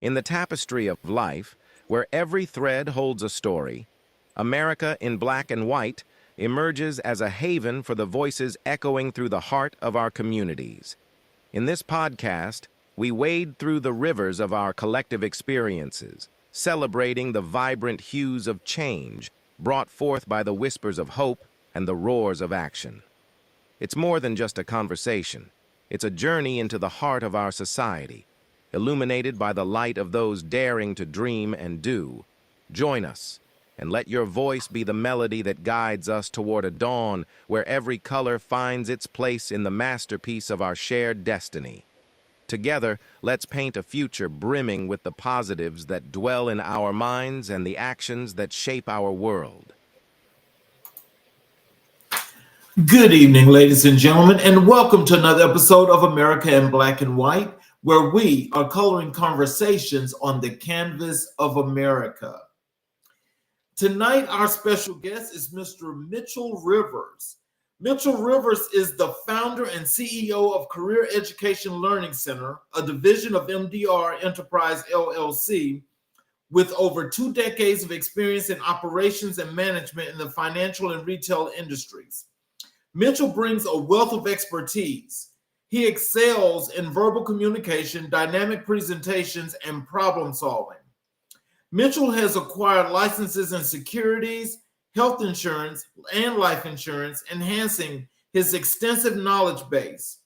In the tapestry of life, where every thread holds a story, America in Black and White emerges as a haven for the voices echoing through the heart of our communities. In this podcast, we wade through the rivers of our collective experiences, celebrating the vibrant hues of change brought forth by the whispers of hope and the roars of action. It's more than just a conversation. It's a journey into the heart of our society, illuminated by the light of those daring to dream and do. Join us, and let your voice be the melody that guides us toward a dawn where every color finds its place in the masterpiece of our shared destiny. Together, let's paint a future brimming with the positives that dwell in our minds and the actions that shape our world. Good evening, ladies and gentlemen, and welcome to another episode of America in Black and White, where we are coloring conversations on the canvas of America. Tonight, our special guest is Mr. Mitchell Rivers. Mitchell Rivers is the founder and CEO of Career Education Learning Center, a division of MDR Enterprise LLC, with over 2 decades of experience in operations and management in the financial and retail industries. Mitchell brings a wealth of expertise. He excels in verbal communication, dynamic presentations, and problem solving. Mitchell has acquired licenses in securities, health insurance, and life insurance, enhancing his extensive knowledge base.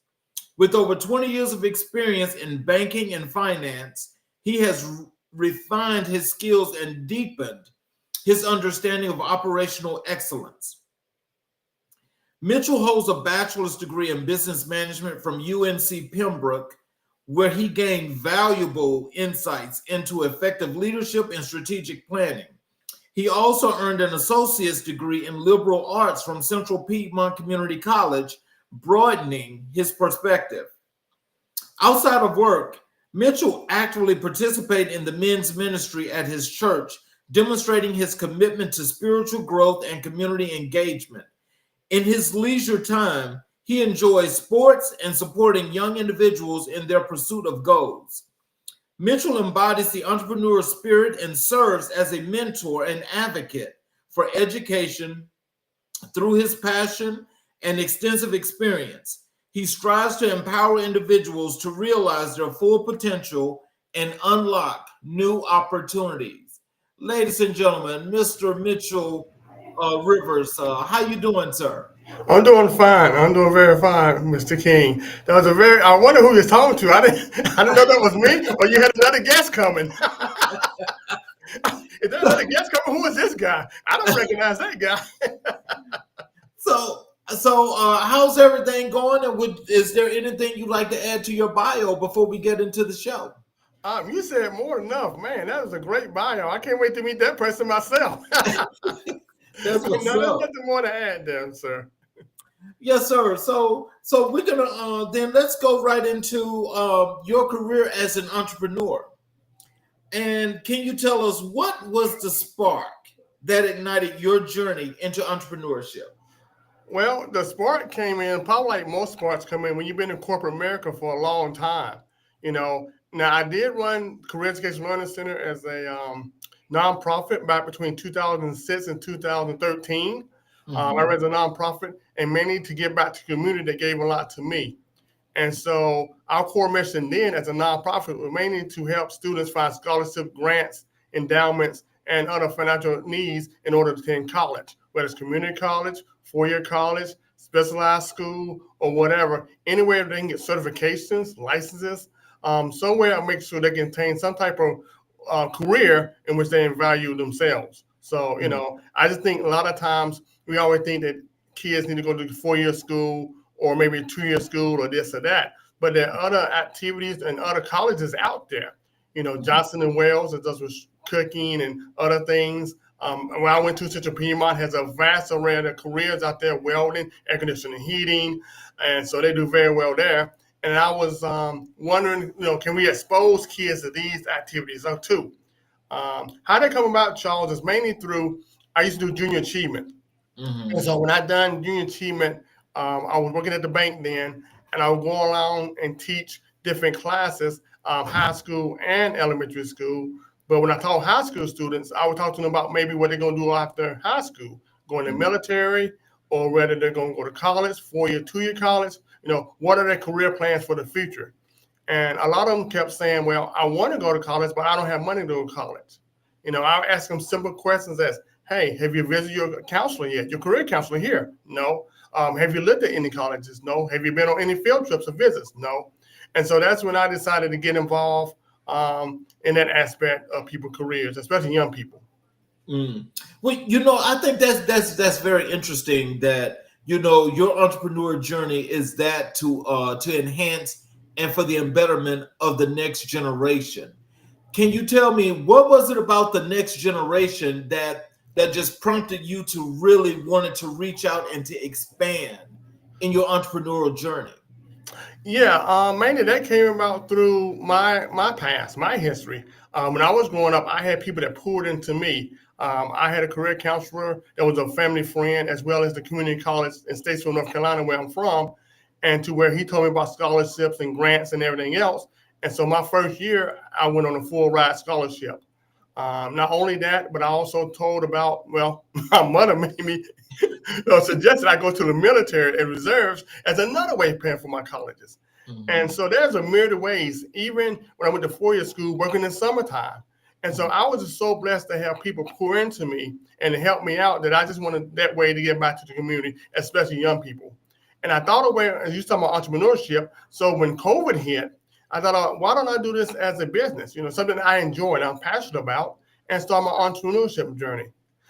With over 20 years of experience in banking and finance, he has refined his skills and deepened his understanding of operational excellence. Mitchell holds a bachelor's degree in business management from UNC Pembroke, where he gained valuable insights into effective leadership and strategic planning. He also earned an associate's degree in liberal arts from Central Piedmont Community College, broadening his perspective. Outside of work, Mitchell actively participated in the men's ministry at his church, demonstrating his commitment to spiritual growth and community engagement. In his leisure time, he enjoys sports and supporting young individuals in their pursuit of goals. Mitchell embodies the entrepreneurial spirit and serves as a mentor and advocate for education through his passion and extensive experience. He strives to empower individuals to realize their full potential and unlock new opportunities. Ladies and gentlemen, Mr. Mitchell Rivers, how you doing, sir? I'm doing fine. I'm doing very fine, Mr. King. That was I wonder who you're talking to. I didn't know that was me, or you had another guest coming. Is there another guest coming? Who is this guy? I don't recognize that guy. So how's everything going? And is there anything you'd like to add to your bio before we get into the show? You said more than enough, man. That was a great bio. I can't wait to meet that person myself. That's what's There's up. nothing more to add there, sir. Yes, sir. So we're gonna then let's go right into your career as an entrepreneur. And can you tell us what was the spark that ignited your journey into entrepreneurship? Well, the spark came in, probably like most sparks come in when you've been in corporate America for a long time. Now I did run Career Education Learning Center as a nonprofit back between 2006 and 2013. I ran as a nonprofit and mainly to give back to the community that gave a lot to me. And so our core mission then as a nonprofit was mainly to help students find scholarship grants, endowments, and other financial needs in order to attend college, whether it's community college, four-year college, specialized school, or whatever, anywhere they can get certifications, licenses, somewhere to make sure they can attain some type of career in which they value themselves. So, I just think a lot of times we always think that kids need to go to 4-year school or maybe 2-year school or this or that. But there are other activities and other colleges out there. Johnson & Wales that does with cooking and other things. Where I went to, Central Piedmont has a vast array of careers out there, welding, air conditioning, heating. And so they do very well there. And I was wondering, can we expose kids to these activities too? How they come about, Charles, is mainly through, I used to do junior achievement. And so when I done junior achievement, I was working at the bank then, and I would go around and teach different classes high school and elementary school. But when I taught high school students, I would talk to them about maybe what they're going to do after high school, going to the military, or whether they're going to go to college, 4-year, 2-year college. What are their career plans for the future? And a lot of them kept saying, well, I want to go to college, but I don't have money to go to college. I would ask them simple questions as, hey, have you visited your counselor yet? Your career counselor here? No. Have you lived at any colleges? No. Have you been on any field trips or visits? No. And so that's when I decided to get involved in that aspect of people's careers, especially young people. Well, I think that's very interesting that, your entrepreneur journey is that to enhance and for the embetterment of the next generation. Can you tell me, what was it about the next generation that just prompted you to really wanted to reach out and to expand in your entrepreneurial journey? Yeah, mainly that came about through my past, my history. When I was growing up, I had people that poured into me. I had a career counselor that was a family friend, as well as the community college in Statesville, North Carolina, where I'm from, and to where he told me about scholarships and grants and everything else. And so my first year, I went on a full ride scholarship. Not only that, but I also told about, my mother made me suggested I go to the military and reserves as another way of paying for my colleges. And so there's a myriad of ways, even when I went to 4-year school, working in summertime. And so I was just so blessed to have people pour into me and to help me out that I just wanted that way to get back to the community, especially young people. And I thought a way, as you talking about entrepreneurship, so when COVID hit, I thought, why don't I do this as a business? Something I enjoy and I'm passionate about, and start my entrepreneurship journey.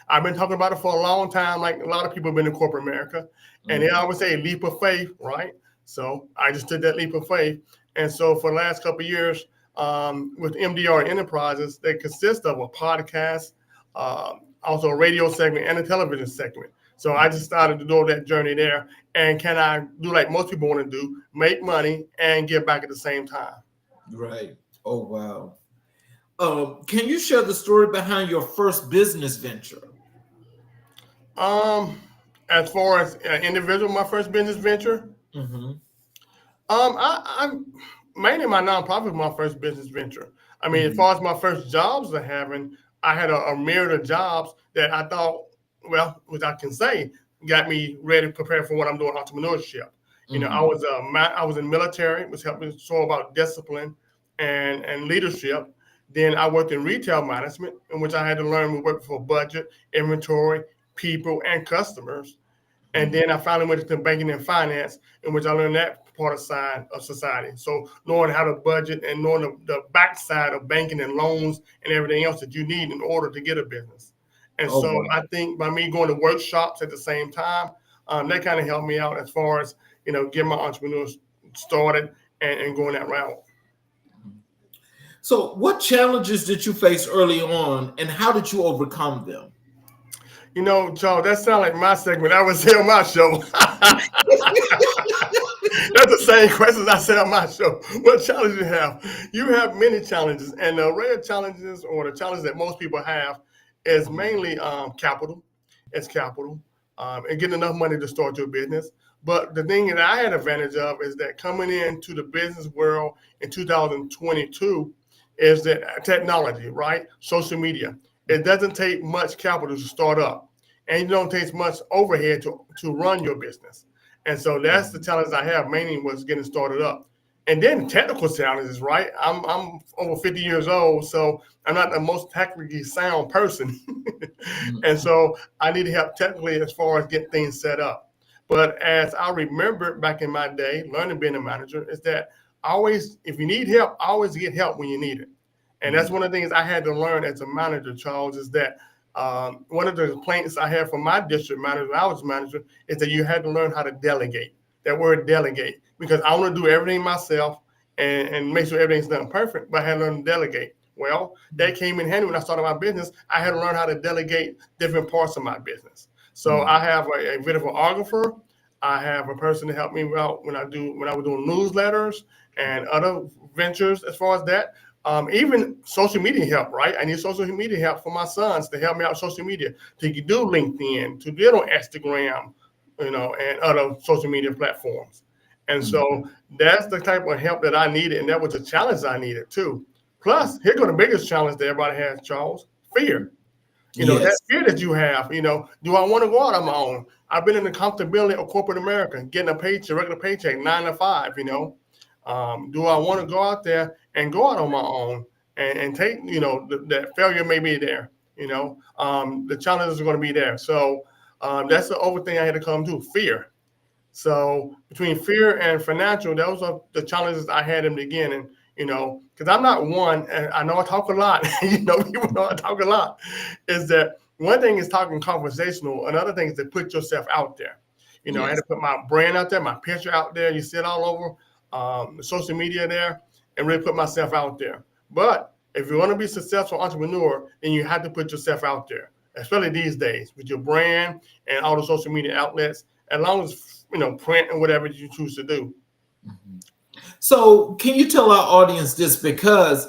I've been talking about it for a long time, like a lot of people have been in corporate America, and they always say leap of faith, right? So I just took that leap of faith. And so for the last couple of years, with MDR Enterprises, they consist of a podcast, also a radio segment and a television segment. So I just started to do that journey there. And can I do like most people want to do, make money and give back at the same time? Right. Oh, wow. Can you share the story behind your first business venture? As far as individual, my first business venture, I'm mainly my nonprofit, my first business venture. I mean, as far as my first jobs I having, I had a myriad of jobs that I thought, which I can say, got me ready to prepare for what I'm doing, entrepreneurship. I was in the military, was helping show about discipline and leadership. Then I worked in retail management, in which I had to learn to work for budget, inventory, people, and customers. And then I finally went into banking and finance, in which I learned that part of side of society. So knowing how to budget and knowing the backside of banking and loans and everything else that you need in order to get a business. And wow. I think by me going to workshops at the same time, that kind of helped me out as far as, getting my entrepreneurs started and going that route. So what challenges did you face early on and how did you overcome them? Charles, that sounds like my segment. I was here on my show. That's the same questions I said on my show. What challenges you have? You have many challenges. And the array of challenges, or the challenges that most people have, is mainly capital. It's capital and getting enough money to start your business. But the thing that I had advantage of is that coming into the business world in 2022 is that technology, right? Social media. It doesn't take much capital to start up. And it don't take much overhead to run your business. And so that's the challenge I have mainly was getting started up. And then technical challenges, right? I'm over 50 years old, so I'm not the most technically sound person. And so I need help technically as far as getting things set up. But as I remember back in my day, learning being a manager, is that always, if you need help, always get help when you need it. And that's one of the things I had to learn as a manager, Charles, is that one of the complaints I had from my district manager when I was manager is that you had to learn how to delegate. That word delegate, because I want to do everything myself and make sure everything's done perfect, but I had to learn to delegate. Well, that came in handy when I started my business. I had to learn how to delegate different parts of my business. So I have a videographer. I have a person to help me out when I was doing newsletters and other ventures as far as that. Even social media help, right? I need social media help for my sons to help me out with social media, to do LinkedIn, to get on Instagram, and other social media platforms. And so that's the type of help that I needed. And that was the challenge I needed too. Plus, here goes the biggest challenge that everybody has, Charles: fear. That fear that you have, do I want to go out on my own? I've been in the comfortability of corporate America, getting a paycheck, regular paycheck, 9 to 5, do I want to go out there and go out on my own and take, that failure may be there, the challenges are going to be there. So that's the other thing I had to come to, fear. So between fear and financial, those are the challenges I had in the beginning, because I'm not one, and I know I talk a lot, people know I talk a lot, is that one thing is talking conversational. Another thing is to put yourself out there. I had to put my brand out there, my picture out there. You see it all over the social media there, and really put myself out there. But if you want to be a successful entrepreneur, then you have to put yourself out there, especially these days with your brand and all the social media outlets, as long as, print and whatever you choose to do. So can you tell our audience this? Because,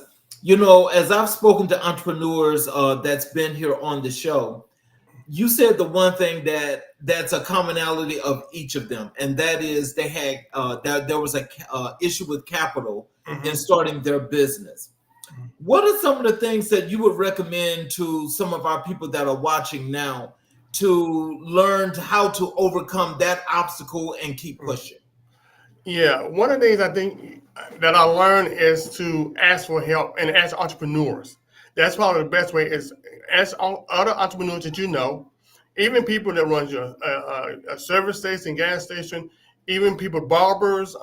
as I've spoken to entrepreneurs that's been here on the show, you said the one thing that's a commonality of each of them, and that is they had there was a issue with capital in starting their business. What are some of the things that you would recommend to some of our people that are watching now to learn how to overcome that obstacle and keep pushing? Yeah, one of the things I think that I learned is to ask for help and ask entrepreneurs. That's probably the best way is ask other entrepreneurs that even people that run a service station, gas station, even people, barbers,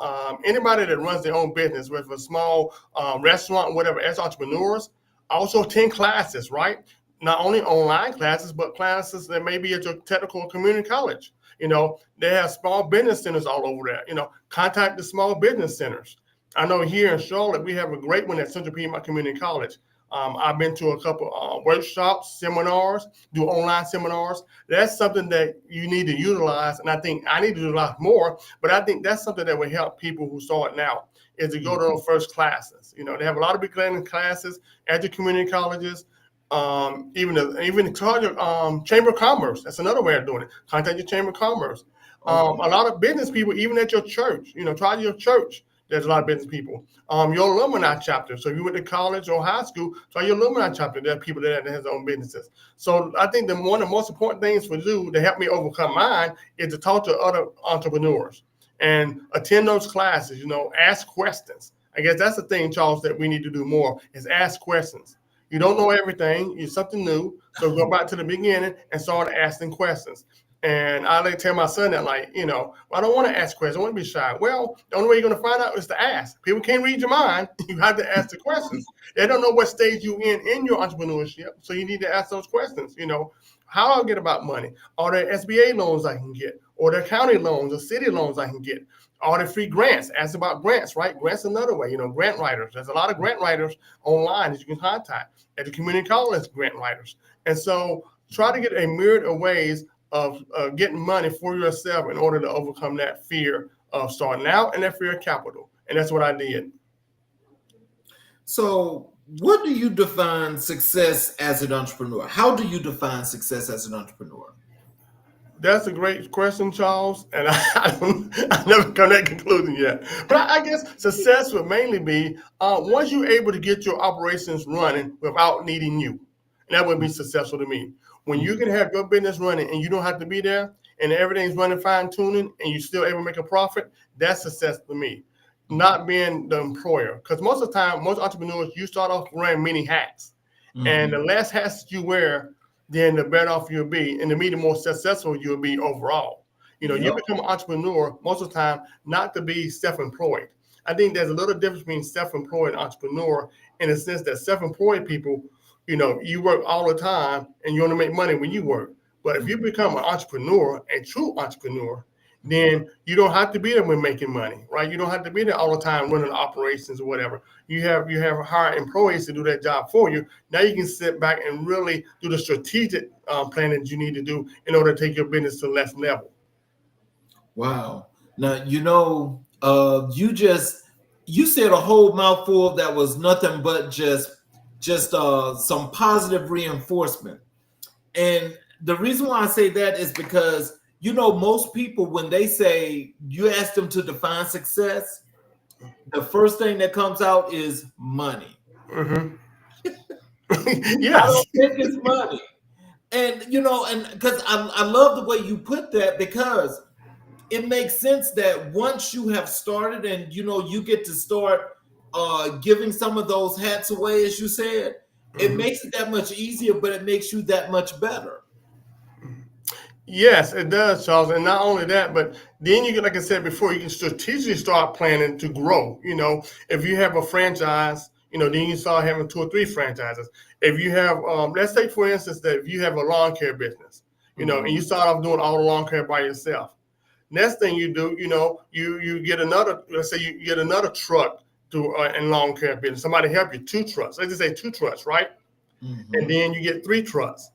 anybody that runs their own business with a small restaurant, whatever, as entrepreneurs. Also attend classes, right? Not only online classes, but classes that may be at your technical community college. They have small business centers all over there. Contact the small business centers. I know here in Charlotte, we have a great one at Central Piedmont Community College. I've been to a couple workshops, seminars, do online seminars. That's something that you need to utilize. And I think I need to do a lot more, but I think that's something that will help people who start now is to go to those first classes. They have a lot of beginning classes at the community colleges. Even the Chamber of Commerce. That's another way of doing it. Contact your Chamber of Commerce. A lot of business people, even at your church, try your church. There's a lot of business people. Your alumni chapter. So if you went to college or high school, try your alumni chapter. There are people that have their own businesses. So I think one of the most important things for you to help me overcome mine is to talk to other entrepreneurs and attend those classes, ask questions. I guess that's the thing, Charles, that we need to do more is ask questions. You don't know everything. You're something new. So go back to the beginning and start asking questions. And I tell my son that, I don't want to ask questions. I want to be shy. Well, the only way you're going to find out is to ask. People can't read your mind. You have to ask the questions. They don't know what stage you're in your entrepreneurship. So you need to ask those questions. How do I get about money? Are there SBA loans I can get? Or there county loans or city loans I can get? Are there free grants? Ask about grants, right? Grants another way, grant writers. There's a lot of grant writers online that you can contact at the community college grant writers. And so try to get a myriad of ways of getting money for yourself in order to overcome that fear of starting out and that fear of capital. And that's what I did. So what do you define success as an entrepreneur? How do you define success as an entrepreneur? That's a great question, Charles, and I never come to that conclusion yet. But I guess success would mainly be once you're able to get your operations running without needing you. And that would be successful to me. When you can have your business running and you don't have to be there and everything's running fine-tuning and you're still able to make a profit, that's success to me. Not being the employer. Because most of the time, most entrepreneurs, you start off wearing many hats. And the less hats you wear, then the better off you'll be, and the more successful you'll be overall. You become an entrepreneur most of the time not to be self-employed. I think there's a little difference between self-employed and entrepreneur in the sense that self-employed people, you work all the time and you only make money when you work. But if you become an entrepreneur, a true entrepreneur, then you don't have to be there when making money, right? You don't have to be there all the time running operations or whatever. You have hired employees to do that job for you. Now you can sit back and really do the strategic planning that you need to do in order to take your business to the next level. Wow. Now, you said a whole mouthful that was nothing but just some positive reinforcement. And the reason why I say that is because You know, most people, when they say you ask them to define success, the first thing that comes out is money. Mm-hmm. I Yes. don't think it's money. And, you know, and because I love the way you put that, because it makes sense that once you have started and, you know, you get to start giving some of those hats away, as you said, it Mm-hmm. makes it that much easier, but it makes you that much better. Yes, it does, Charles. And not only that, but then you can, like I said before, you can strategically start planning to grow. You know, if you have a franchise, you know, then you start having 2 or 3 franchises. If you have, let's take for instance that if you have a lawn care business, you know, and you start off doing all the lawn care by yourself. Next thing you do, you know, you get another, let's say you get another truck to in lawn care business. Somebody help you, 2 trucks. Let's just say 2 trucks, right? And then you get 3 trucks.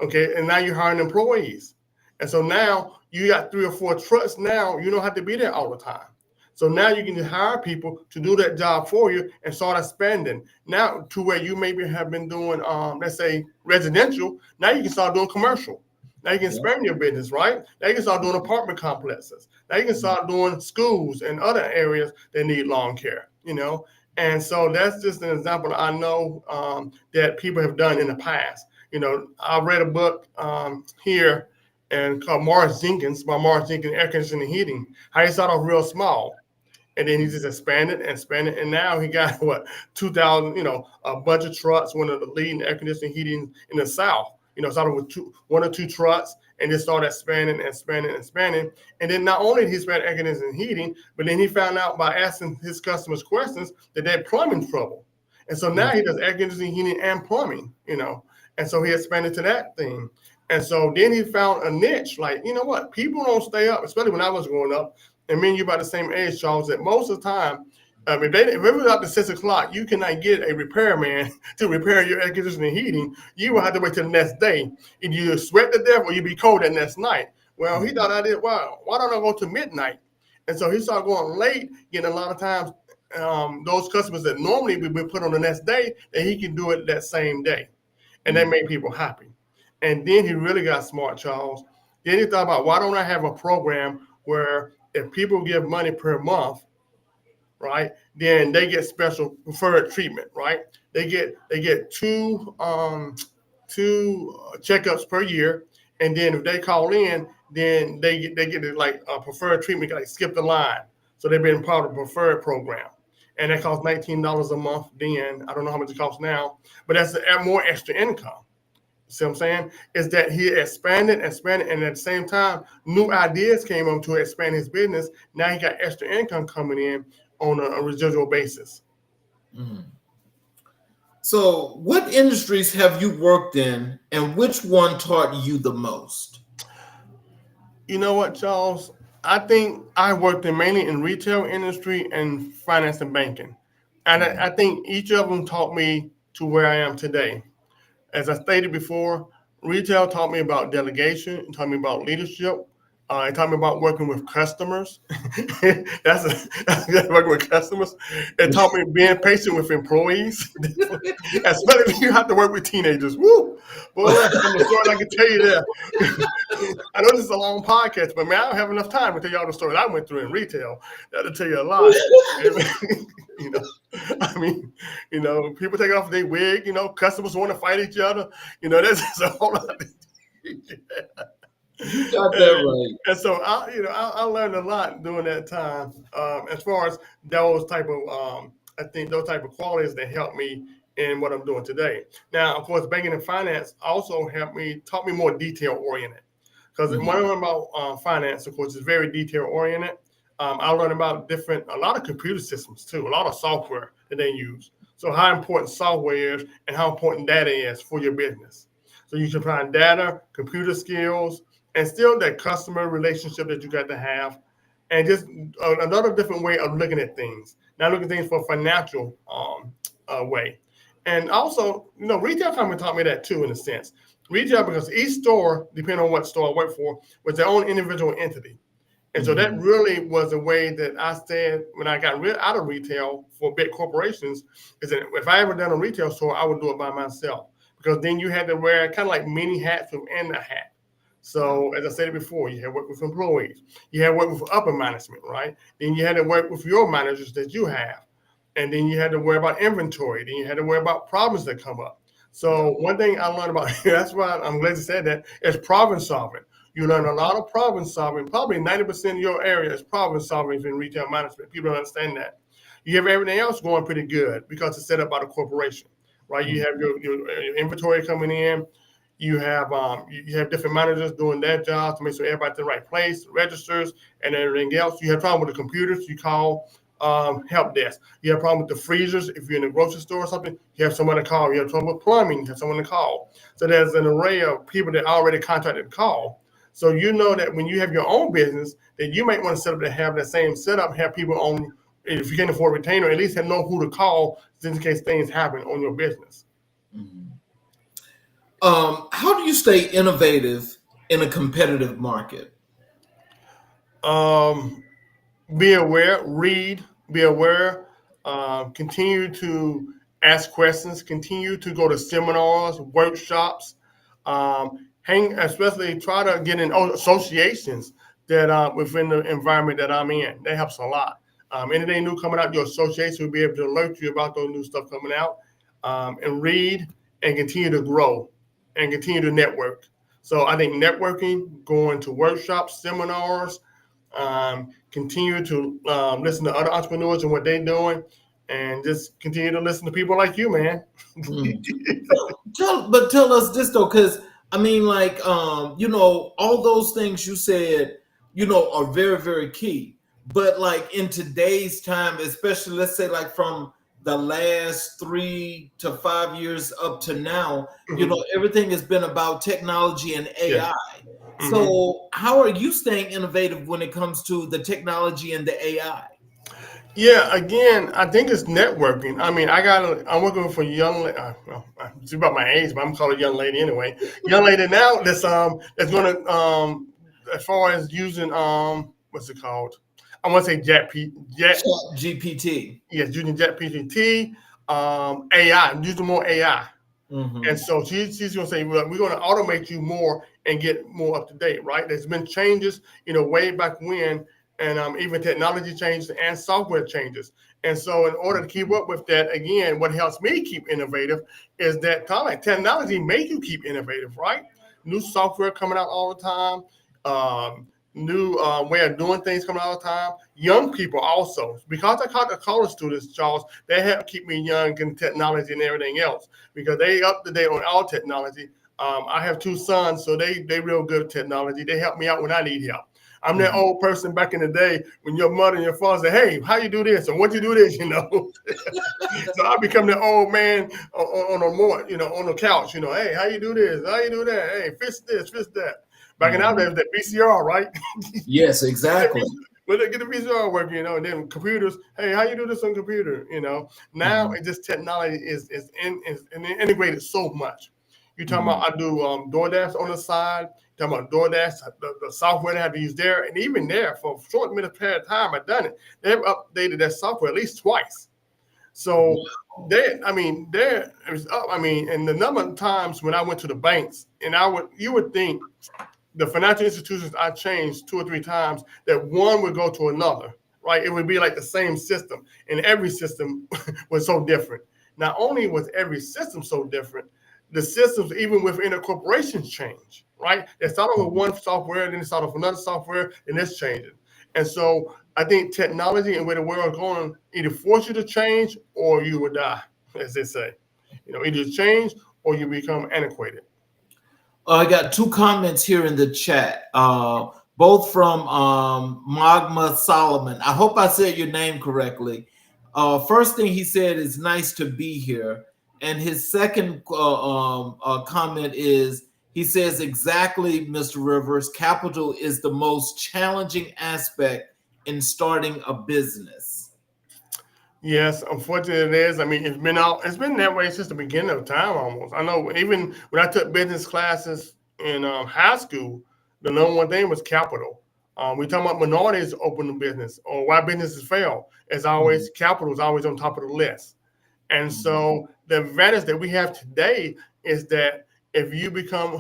Okay, and now you're hiring employees. And so now you got 3 or 4 trucks. Now you don't have to be there all the time. So now you can hire people to do that job for you and start expanding. Now to where you maybe have been doing, let's say residential. Now you can start doing commercial. Now you can expand your business, right? Now you can start doing apartment complexes. Now you can start doing schools and other areas that need lawn care. You know, and so that's just an example I know that people have done in the past. You know, I read a book here and called Morris Jenkins by Morris Jenkins, Air Conditioning and Heating. How he started off real small, and then he just expanded, and now he got what 2,000, you know, a bunch of trucks, one of the leading air conditioning heating in the South. You know, started with 1 or 2 trucks, and just started expanding. And then not only did he expand air conditioning and heating, but then he found out by asking his customers questions that they had plumbing trouble, and so now he does air conditioning, heating, and plumbing. You know, and so he expanded to that thing. And so then he found a niche. Like, you know what? People don't stay up, especially when I was growing up. And me and you about the same age, Charles, that most of the time, if it was up to 6 o'clock, you cannot get a repairman to repair your air conditioning and heating. You will have to wait till the next day. And you sweat to death or you be cold that next night. Well, he thought I did, wow, why don't I go to midnight? And so he started going late, getting a lot of times those customers that normally would be put on the next day, that he can do it that same day. And that made people happy. And then he really got smart, Charles. Then he thought about, why don't I have a program where if people give money per month, right, then they get special preferred treatment, right? They get two checkups per year, and then if they call in, then they get like a preferred treatment, like skip the line. So they've been part of the preferred program, and that costs $19 a month. Then I don't know how much it costs now, but that's more extra income. See what I'm saying? Is that he expanded, and at the same time, new ideas came on to expand his business. Now he got extra income coming in on a residual basis. So, what industries have you worked in, and which one taught you the most? You know what, Charles? I think I worked mainly in retail industry and finance and banking. And I think each of them taught me to where I am today. As I stated before, retail taught me about delegation, it taught me about leadership, it taught me about working with customers. That's working with customers. It taught me being patient with employees, especially when you have to work with teenagers. Woo! Boy, some of the stories I can tell you there. I know this is a long podcast, but man, I don't have enough time to tell y'all the story I went through in retail. That'll tell you a lot. you know, I mean, you know, people take off their wig. You know, customers want to fight each other. You know, that's just a whole lot. You got that right. And so I learned a lot during that time. As far as those type of, I think those type of qualities that helped me in what I'm doing today. Now, of course, banking and finance also taught me more detail oriented. Because when I learned about finance, of course, it's very detail oriented. I learned about a lot of computer systems too, a lot of software that they use. So how important software is and how important data is for your business. So you can find data, computer skills, and still that customer relationship that you got to have, and just another different way of looking at things. Not looking at things for a financial way. And also, you know, retail company taught me that too, in a sense. Retail, because each store, depending on what store I work for, was their own individual entity. And so that really was a way that I said when I got out of retail for big corporations, is that if I ever done a retail store, I would do it by myself. Because then you had to wear kind of like many hats within the hat. So as I said before, you had work with employees, you had work with upper management, right? Then you had to work with your managers that you have, and then you had to worry about inventory. Then you had to worry about problems that come up. So one thing I learned about that's why I'm glad you said that is problem solving. You learn a lot of problem solving. Probably 90% of your area is problem solving in retail management. People don't understand that. You have everything else going pretty good because it's set up by the corporation, right? You have your inventory coming in. You have different managers doing their jobs to make sure everybody's in the right place, registers, and everything else. You have problem with the computers. You call help desk. You have problem with the freezers. If you're in a grocery store or something, you have someone to call. You have trouble with plumbing. You have someone to call. So there's an array of people that already contracted to call. So you know that when you have your own business, that you might want to set up to have that same setup, have people on. If you can't afford a retainer, at least know who to call just in case things happen on your business. How do you stay innovative in a competitive market? Be aware, read, be aware, continue to ask questions, continue to go to seminars, workshops, especially try to get in associations that within the environment that I'm in. That helps a lot. Anything new coming out, your association will be able to alert you about those new stuff coming out, and read and continue to grow and continue to network. So I think networking, going to workshops, seminars, continue to listen to other entrepreneurs and what they're doing, and just continue to listen to people like you, man. Tell us this though, because I mean, like, all those things you said, are very, very key. But like in today's time, especially let's say like from the last 3 to 5 years up to now, everything has been about technology and AI. Yeah. So how are you staying innovative when it comes to the technology and the AI? Yeah, again, I think it's networking. I mean, I'm working with a young, it's about my age, but I'm calling a young lady anyway. Young lady now that's gonna as far as using what's it called? I want to say Chat GPT. Yes, using Jet PGT, AI, using more AI. And so she's going to say, well, we're going to automate you more and get more up to date, right? There's been changes, way back when, and even technology changes and software changes. And so in order to keep up with that, again, what helps me keep innovative is that technology make you keep innovative, right? New software coming out all the time. New way of doing things coming all the time. Young people also, because I call the college students, Charles, they help keep me young in technology and everything else because they up to date on all technology. I have 2 sons, so they real good at technology. They help me out when I need help. I'm that old person back in the day when your mother and your father say, "Hey, how you do this?" and "What you do this?" So I become the old man on the couch. Hey, how you do this? How you do that? Hey, fix this, fix that. Back in our days, that VCR, right? Yes, exactly. But they get the VCR working, and then computers. Hey, how you do this on computer? Now it just technology is integrated so much. You talking about I do DoorDash on the side. Talking about DoorDash, the software they have to use there, and even there for a short period of time I've done it. They've updated that software at least twice. So and the number of times when I went to the banks, and you would think the financial institutions I changed 2 or 3 times, that one would go to another, right? It would be like the same system, and every system was so different. Not only was every system so different, the systems even within a corporation change, right? They start off with one software, then they start off with another software, and it's changing. And so I think technology and where the world is going either force you to change or you will die, as they say. Either change or you become antiquated. I got 2 comments here in the chat, both from Magma Solomon. I hope I said your name correctly. First thing he said is nice to be here. And his second comment is, he says, exactly, Mr. Rivers, capital is the most challenging aspect in starting a business. Yes, unfortunately it is. I mean, it's been that way since the beginning of time almost. I know even when I took business classes in high school, the number one thing was capital. We talking about minorities opening business or why businesses fail. As always, capital is always on top of the list. And so the advantage that we have today is that if you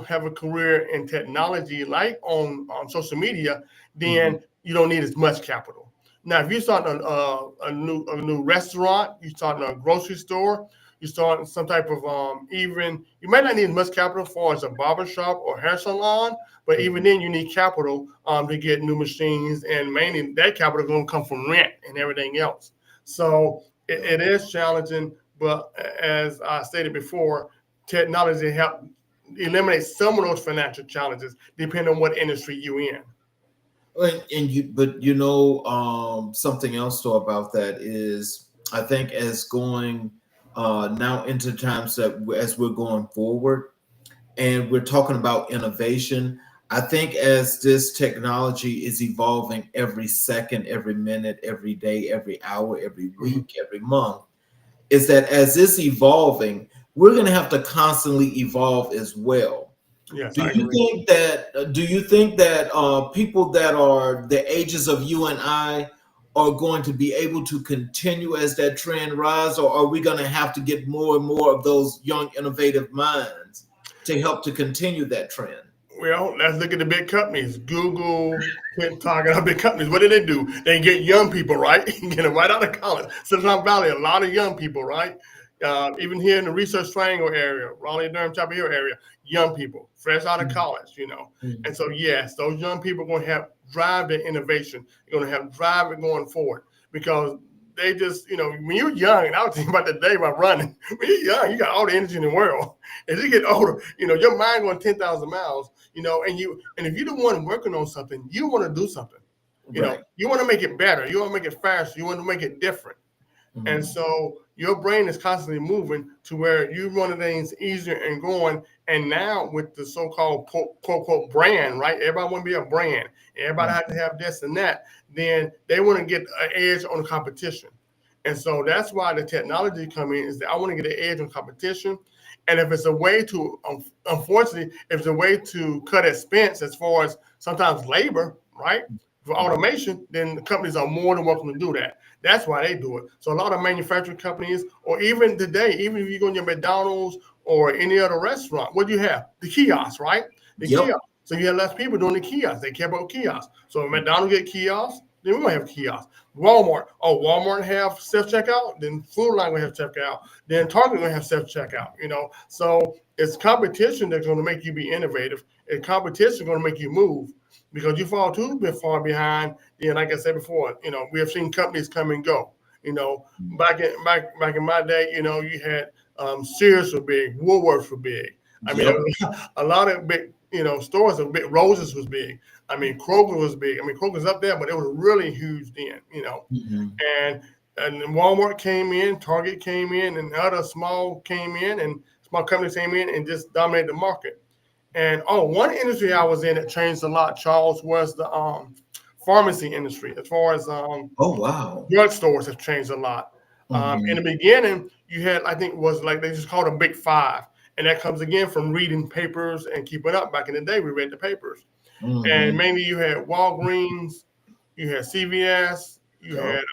have a career in technology, like on social media, then you don't need as much capital. Now, if you start a new restaurant, you start a grocery store, you start some type of even you might not need as much capital for as a barber shop or hair salon, but even then you need capital to get new machines, and mainly that capital is going to come from rent and everything else. So it is challenging, but as I stated before, technology help eliminate some of those financial challenges depending on what industry you're in. But something else though about that is, I think as going now into times that as we're going forward, and we're talking about innovation, I think as this technology is evolving every second, every minute, every day, every hour, every week, every month, is that as it's evolving, we're going to have to constantly evolve as well. Yes, Do I you agree. think that? Do you think that people that are the ages of you and I are going to be able to continue as that trend rise, or are we going to have to get more and more of those young, innovative minds to help to continue that trend? Well, let's look at the big companies. Google, TikTok, and other big companies. What do? They get young people, right? Get them right out of college. Silicon Valley, a lot of young people, right? Even here in the Research Triangle area, Raleigh, Durham, Chapel Hill area, young people, fresh out of college. And so, yes, those young people are going to have drive their innovation. They're going to have drive it going forward because they just, when you're young, and I was thinking about the day about running. When you're young, you got all the energy in the world. As you get older, your mind going 10,000 miles, and if you're the one working on something, you want to do something. Right. You want to make it better. You want to make it faster. You want to make it different. And so your brain is constantly moving to where you want things easier and going. And now with the so-called quote unquote brand, right? Everybody want to be a brand. Everybody has to have this and that. Then they want to get an edge on the competition. And so that's why the technology come in, is that I want to get an edge on competition. And if it's a way to, unfortunately, if it's a way to cut expense as far as sometimes labor, right? For automation, then the companies are more than welcome to do that. That's why they do it. So a lot of manufacturing companies, or even today, even if you go in your McDonald's or any other restaurant, what do you have? The kiosk, right? The Yep. kiosk. So you have less people doing the kiosks. They care about kiosks. So if McDonald's get kiosks, then we're gonna have kiosks. Walmart. Oh, Walmart have self-checkout, then Food Line gonna have checkout, then Target gonna have self-checkout, So it's competition that's gonna make you be innovative, and competition gonna make you move. Because you fall too far behind, then like I said before, we have seen companies come and go. Back in my day, you had Sears were big, Woolworths were big. I mean, Yep. a lot of big, stores were big. Roses was big. I mean, Kroger was big. I mean, Kroger's up there, but it was really huge then. And Walmart came in, Target came in, and other small came in, and small companies came in and just dominated the market. And one industry I was in that changed a lot, Charles, was the pharmacy industry. As far as Oh wow. drugstores have changed a lot. In the beginning, you had, I think, was like they just called them Big Five, and that comes again from reading papers and keeping up. Back in the day, we read the papers, and mainly you had Walgreens, you had CVS, you Yep. had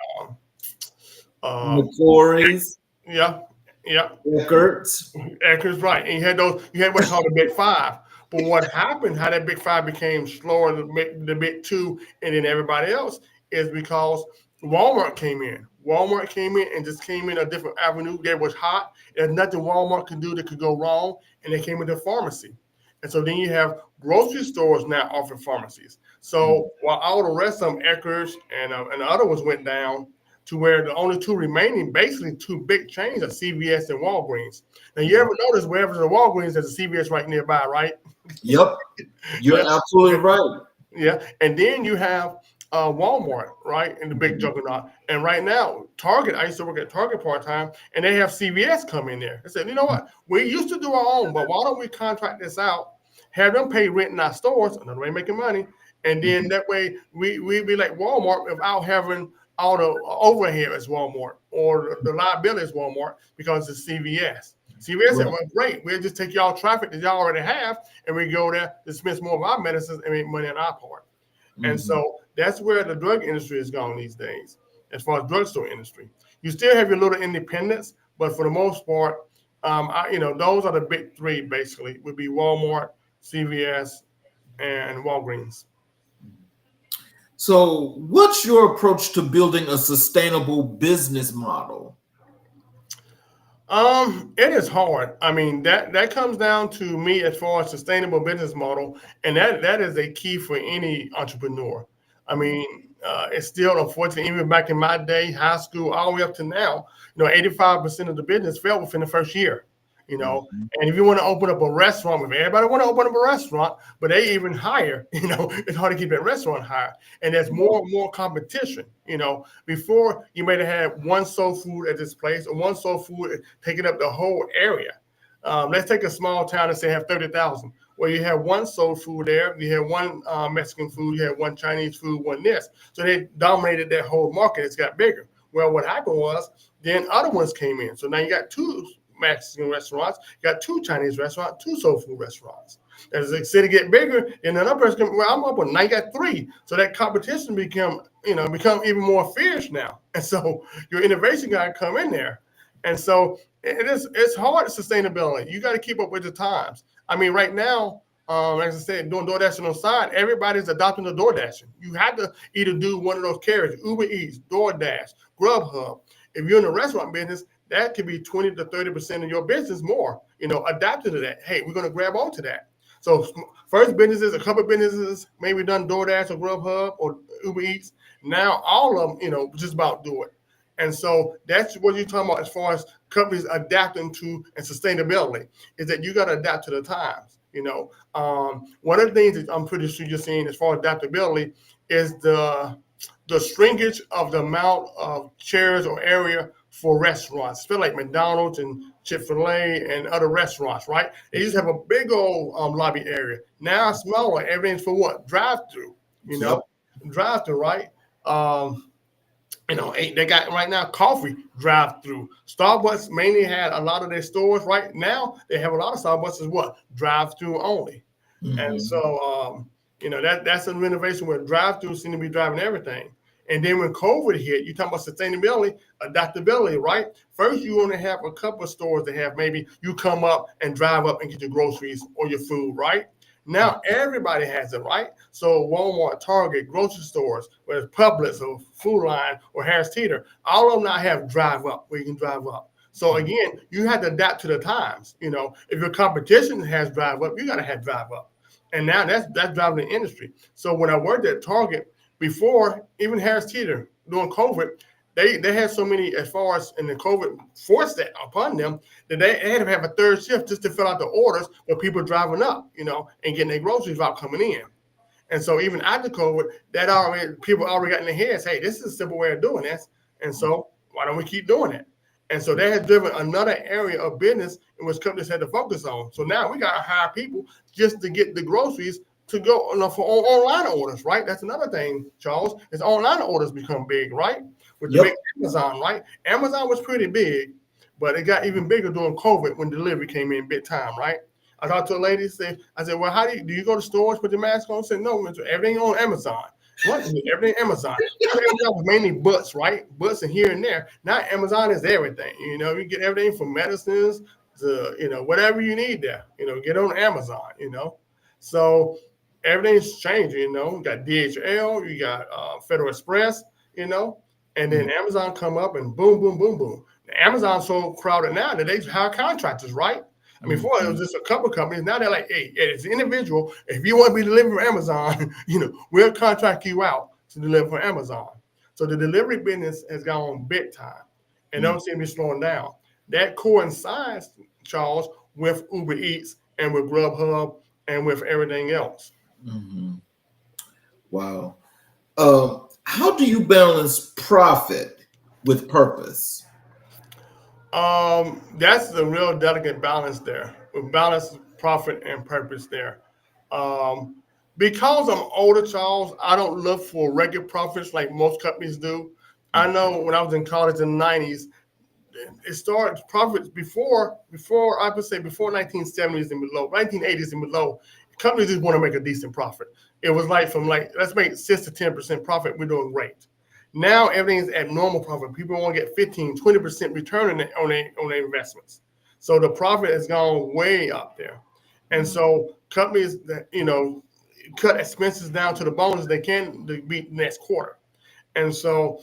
McCory's, yeah, yeah, Eckerd's. Eckerd's, right. And you had what's called the Big Five. But what happened, how that Big Five became slower than the Big Two and then everybody else, is because Walmart came in. Walmart came in and just came in a different avenue. That was hot. There's nothing Walmart could do that could go wrong. And they came into pharmacy. And so then you have grocery stores now offering pharmacies. So while all the rest of them, Eckerd's and the other ones went down, to where the only two remaining, basically two big chains, are CVS and Walgreens. Now, you ever notice wherever there's a Walgreens, there's a CVS right nearby, right? Yep. You're Yeah. absolutely right. Yeah. And then you have Walmart, right, in the big juggernaut. And right now, Target, I used to work at Target part-time, and they have CVS come in there. They said, you know what? We used to do our own, but why don't we contract this out, have them pay rent in our stores, another way of making money, and then that way we be like Walmart without having all the overhead as Walmart or the liability as Walmart because it's CVS. CVS said, well, great. We'll just take y'all traffic that y'all already have, and we go there, dispense more of our medicines, and make money on our part. And so that's where the drug industry is going these days, as far as drugstore industry. You still have your little independents, but for the most part, Those are the big three basically. Would be Walmart, CVS, and Walgreens. So, what's your approach to building a sustainable business model? It is hard. I mean, that comes down to me as far as sustainable business model, and that is a key for any entrepreneur. I mean, it's still unfortunate. Even back in my day, high school, all the way up to now, 85% of the business failed within the first year. Mhm. And if you want to open up a restaurant, if everybody want to open up a restaurant, but they even higher, it's hard to keep that restaurant higher, and there's more and more competition. Before you might have had one soul food at this place, or one soul food taking up the whole area. Let's take a small town and say have 30,000. Well, you have one soul food there, you have one Mexican food, you have one Chinese food, one this. So they dominated that whole market. It's got bigger. Well, what happened was then other ones came in. So now you got two Mexican restaurants, you got two Chinese restaurants, two soul food restaurants. As the city get bigger, and another person, well, I'm up with now you got three. So that competition become even more fierce now. And so your innovation got to come in there. And so it's hard sustainability. You got to keep up with the times. I mean, right now, as I said, doing DoorDash on the side, everybody's adopting the DoorDash. You have to either do one of those carriers, Uber Eats, DoorDash, Grubhub. If you're in the restaurant business, that could be 20 to 30% of your business more, adapted to that. Hey, we're going to grab onto that. So first businesses, a couple of businesses, maybe done DoorDash or Grubhub or Uber Eats. Now all of them, just about do it. And so that's what you're talking about as far as companies adapting to and sustainability, is that you got to adapt to the times. One of the things that I'm pretty sure you're seeing as far as adaptability is the shrinkage of the amount of chairs or area for restaurants. Feel like McDonald's and Chick-fil-A and other restaurants, right? They used to have a big old lobby area. Now it's smaller. Everything's for what? Drive-through, Yep. drive-through, right? They got right now coffee drive-through. Starbucks mainly had a lot of their stores. Right now, they have a lot of Starbucks as what? Drive-through only. And so, that's a renovation where drive-throughs seem to be driving everything. And then when COVID hit, you talk about sustainability, adaptability, right? First, you want to have a couple of stores that have maybe you come up and drive up and get your groceries or your food, right? Now everybody has it, right? So Walmart, Target, grocery stores, whether it's Publix or Food Line or Harris Teeter, all of them now have drive up where you can drive up. So again, you have to adapt to the times. If your competition has drive up, you got to have drive up. And now that's driving the industry. So when I worked at Target, before even Harris Teeter during COVID, they had so many as far as and the COVID forced that upon them that they had to have a third shift just to fill out the orders for people driving up, and getting their groceries out coming in. And so even after COVID, people already got in their heads, hey, this is a simple way of doing this. And so why don't we keep doing it? And so that has driven another area of business in which companies had to focus on. So now we got to hire people just to get the groceries to go for online orders, right? That's another thing, Charles, is online orders become big, right? With the big Amazon, right? Amazon was pretty big, but it got even bigger during COVID when delivery came in big time, right? I talked to a lady, I said, well, how do you go to stores, put your mask on? She said, no, everything on Amazon. What? Everything Amazon. Amazon was mainly butts, right? Butts and here and there. Now Amazon is everything. You get everything from medicines to, whatever you need there. Get on Amazon, So everything's changing, You got DHL, you got Federal Express, and then Amazon come up and boom, boom, boom, boom. Amazon's so crowded now that they hire contractors, right? I mean, before it was just a couple of companies. Now they're like, hey, as an individual, if you want to be delivering for Amazon, we'll contract you out to deliver for Amazon. So the delivery business has gone big time and don't seem to be slowing down. That coincides, Charles, with Uber Eats and with Grubhub and with everything else. Mm-hmm. Wow. How do you balance profit with purpose? That's the real delicate balance there. Balance profit and purpose there. Because I'm older, Charles, I don't look for regular profits like most companies do. I know when I was in college in the 90s, it started profits before I would say before 1970s and below, 1980s and below. Companies just want to make a decent profit. It was like let's make 6 to 10% profit. We're doing great. Now everything's at normal profit. People want to get 15, 20% return on their investments. So the profit has gone way up there. And so companies that, cut expenses down to the bonus they can to beat next quarter. And so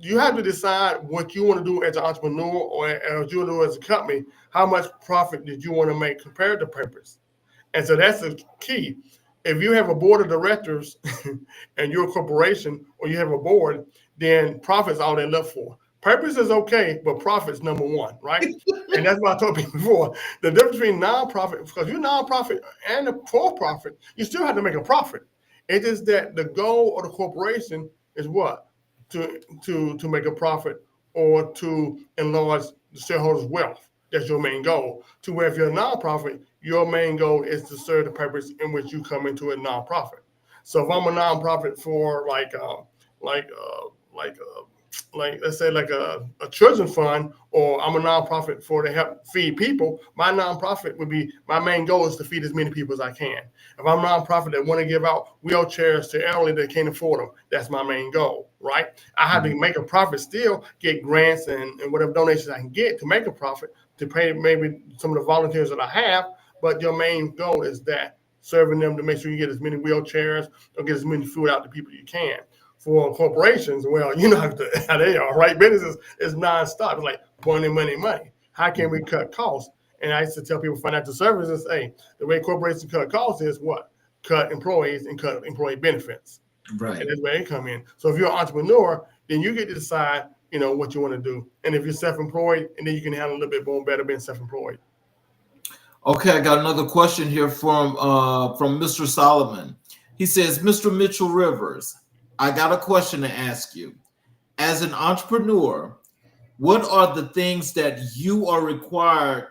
you have to decide what you want to do as an entrepreneur or as you want to do as a company. How much profit did you want to make compared to purpose? And so that's the key. If you have a board of directors and you're a corporation or you have a board, then profit's all they look for. Purpose is okay, but profit's number one, right? And that's what I told people before. The difference between nonprofit, because you're nonprofit and a for-profit, you still have to make a profit. It is that the goal of the corporation is what? To make a profit or to enlarge the shareholders' wealth. That's your main goal. To where if you're a nonprofit, your main goal is to serve the purpose in which you come into a nonprofit. So if I'm a nonprofit for like let's say like a children's fund, or I'm a nonprofit for to help feed people, my nonprofit would be, my main goal is to feed as many people as I can. If I'm a nonprofit that want to give out wheelchairs to elderly that can't afford them, that's my main goal, right? I have to make a profit still, get grants and whatever donations I can get to make a profit to pay maybe some of the volunteers that I have, but your main goal is that, serving them to make sure you get as many wheelchairs or get as many food out to people you can. For corporations, well, you know how they are, right? Business is nonstop. It's like money, money, money. How can we cut costs? And I used to tell people financial services, hey, the way corporations cut costs is what? Cut employees and cut employee benefits. Right. And that's where they come in. So if you're an entrepreneur, then you get to decide, what you want to do. And if you're self-employed, and then you can handle a little bit more better being self-employed. Okay, I got another question here from Mr. Solomon. He says, Mr. Mitchell Rivers, I got a question to ask you. As an entrepreneur, what are the things that you are required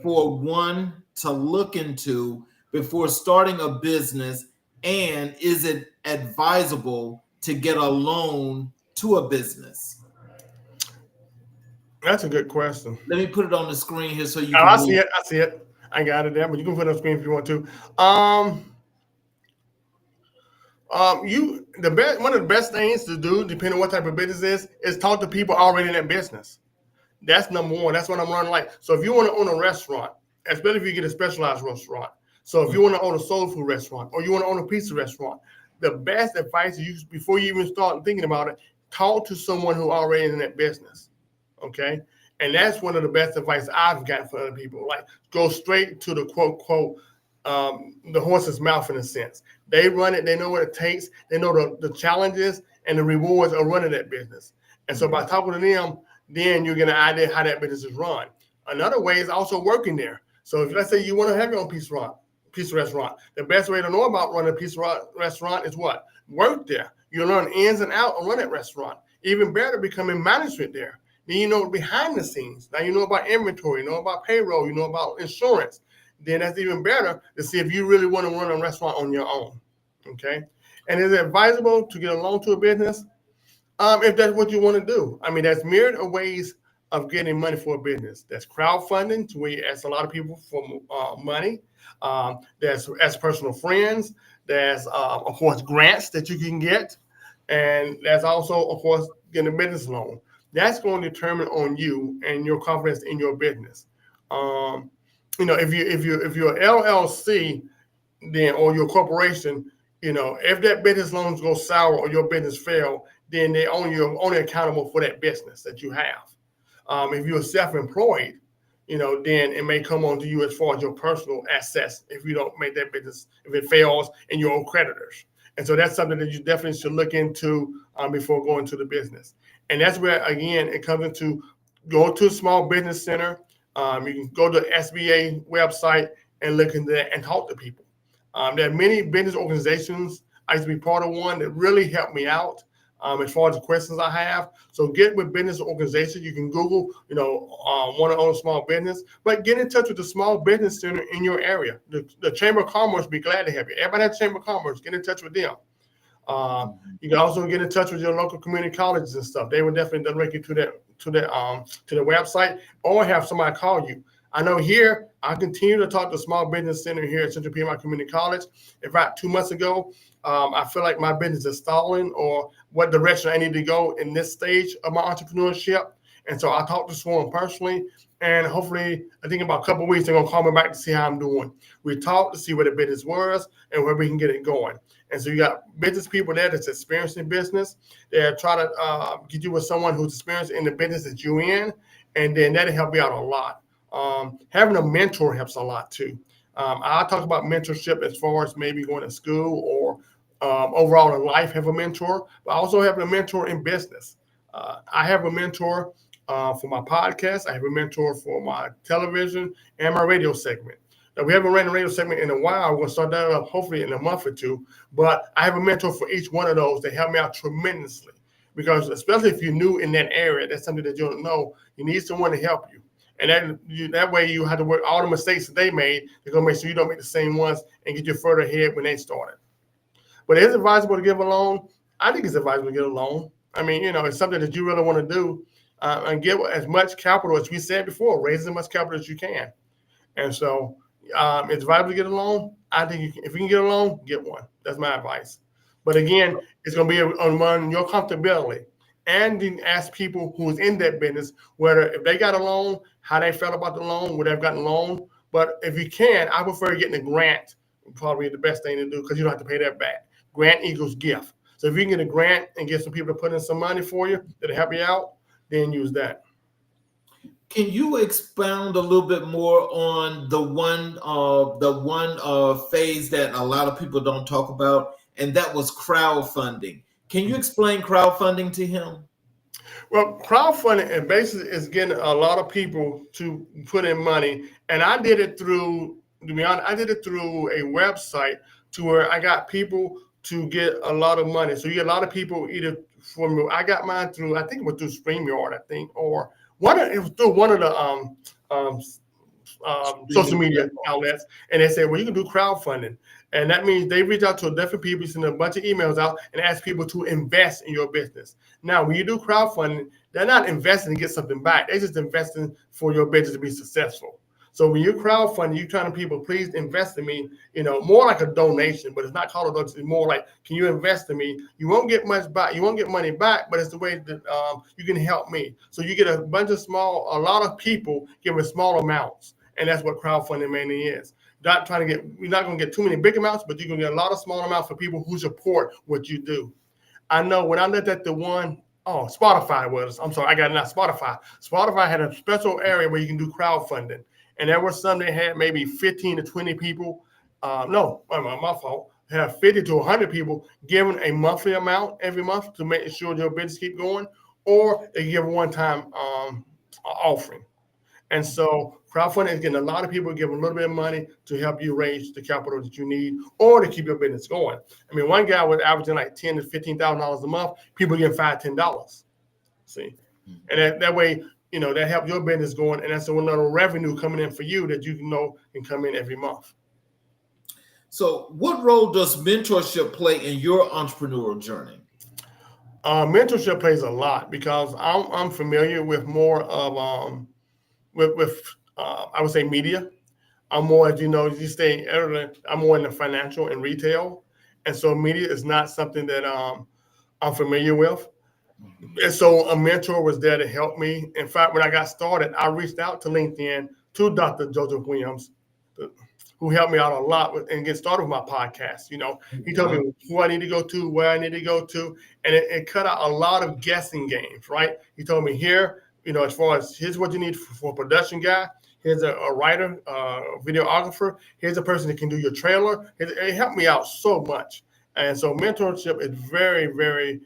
for one to look into before starting a business? And is it advisable to get a loan to a business? That's a good question. Let me put it on the screen here so you can I see it. I got it there, but you can put it on the screen if you want to. One of the best things to do, depending on what type of business is talk to people already in that business. That's number one. That's what I'm running like. So if you want to own a restaurant, especially if you get a specialized restaurant. So if you want to own a soul food restaurant or you want to own a pizza restaurant, the best advice is you, before you even start thinking about it, talk to someone who already in that business. Okay. And that's one of the best advice I've gotten for other people. Like, go straight to the quote, the horse's mouth in a sense. They run it. They know what it takes. They know the challenges and the rewards of running that business. And so by talking to them, then you get an idea how that business is run. Another way is also working there. So if, let's say you want to have your own pizza restaurant, the best way to know about running a pizza restaurant is what? Work there. You learn ins and outs of running that restaurant. Even better, becoming management there. Then you know behind the scenes. Now you know about inventory, you know about payroll, you know about insurance. Then that's even better to see if you really want to run a restaurant on your own. Okay. And is it advisable to get a loan to a business? If that's what you want to do. I mean, there's myriad of ways of getting money for a business. There's crowdfunding, to where you ask a lot of people for money. There's as personal friends. There's, of course, grants that you can get. And there's also, of course, getting a business loan. That's going to determine on you and your confidence in your business. If you're an LLC, then, or your corporation, if that business loans go sour or your business fail, then you're only accountable for that business that you have. If you're self-employed, then it may come on to you as far as your personal assets if you don't make that business, if it fails, and your own creditors. And so that's something that you definitely should look into before going to the business. And that's where, again, it comes into go to a small business center. You can go to the SBA website and look into that and talk to people. There are many business organizations. I used to be part of one that really helped me out as far as the questions I have. So get with business organizations. You can Google, want to own a small business, but get in touch with the small business center in your area. The Chamber of Commerce will be glad to have you. Everybody at the Chamber of Commerce, get in touch with them. You can also get in touch with your local community colleges and stuff. They will definitely direct you to the website, or have somebody call you. I know here, I continue to talk to Small Business Center here at Central PMI Community College. In fact, 2 months ago, I feel like my business is stalling, or what direction I need to go in this stage of my entrepreneurship. And so I talked to someone personally, And hopefully, I think about a couple of weeks, they're going to call me back to see how I'm doing. We talk to see where the business was and where we can get it going. And so you got business people there that's experienced in business. They're trying to get you with someone who's experienced in the business that you're in, and then that'll help you out a lot. Having a mentor helps a lot too. I talk about mentorship as far as maybe going to school or overall in life, have a mentor, but also having a mentor in business. I have a mentor for my podcast. I have a mentor for my television and my radio segment. Now, we haven't ran a radio segment in a while. We're going to start that up hopefully in a month or two. But I have a mentor for each one of those. They help me out tremendously because especially if you're new in that area, that's something that you don't know. You need someone to help you. And that way you have to work all the mistakes that they made. They're going to make sure you don't make the same ones and get you further ahead when they started. But is it advisable to give a loan? I think it's advisable to get a loan. I mean, it's something that you really want to do and get as much capital as we said before, raise as much capital as you can. And so it's advisable to get a loan. I think if you can get a loan, get one. That's my advice. But again, it's going to be on your comfortability. And then ask people who's in that business whether if they got a loan, how they felt about the loan, would they have gotten a loan. But if you can, I prefer getting a grant. Probably the best thing to do because you don't have to pay that back. Grant equals gift. So if you can get a grant and get some people to put in some money for you that'll help you out, then use that. Can you expound a little bit more on the one phase that a lot of people don't talk about, and that was crowdfunding? Can you explain crowdfunding to him? Well, crowdfunding basically is getting a lot of people to put in money, and I did it through. To be honest, I did it through a website to where I got people to get a lot of money. So you get a lot of people either from. I got mine through. I think it was through StreamYard. I think or. It was through one of the social media outlets, and they said, well, you can do crowdfunding. And that means they reach out to different people, send a bunch of emails out, and ask people to invest in your business. Now, when you do crowdfunding, they're not investing to get something back. They're just investing for your business to be successful. So when you're crowdfunding, you're telling people, please invest in me, more like a donation, but it's not called a donation. It's more like, can you invest in me? You won't get much back. You won't get money back, but it's the way that you can help me. So you get a lot of people giving small amounts. And that's what crowdfunding mainly is. You're not going to get too many big amounts, but you're going to get a lot of small amounts for people who support what you do. I know when I looked at the one, Spotify was, I'm sorry, I got it not Spotify. Spotify had a special area where you can do crowdfunding. And there were some that had maybe 15 to 20 people. No, my fault. Have 50 to 100 people giving a monthly amount every month to make sure your business keep going, or they give a one-time offering. And so crowdfunding is getting a lot of people giving a little bit of money to help you raise the capital that you need or to keep your business going. I mean, one guy was averaging like $10,000 to $15,000 a month. People getting $5, $10. See, and that way, that helps your business going, and that's another revenue coming in for you that you can come in every month. So, what role does mentorship play in your entrepreneurial journey? Mentorship plays a lot because I'm familiar with more of I would say media. I'm more, as you stay earlier, I'm more in the financial and retail, and so media is not something that I'm familiar with. And so a mentor was there to help me. In fact, when I got started, I reached out to LinkedIn to Dr. Joseph Williams, who helped me out a lot and get started with my podcast. He told me who I need to go to, where I need to go to, and it cut out a lot of guessing games, right? He told me here, as far as here's what you need for a production guy, here's a writer, videographer, here's a person that can do your trailer. It helped me out so much. And so mentorship is very, very,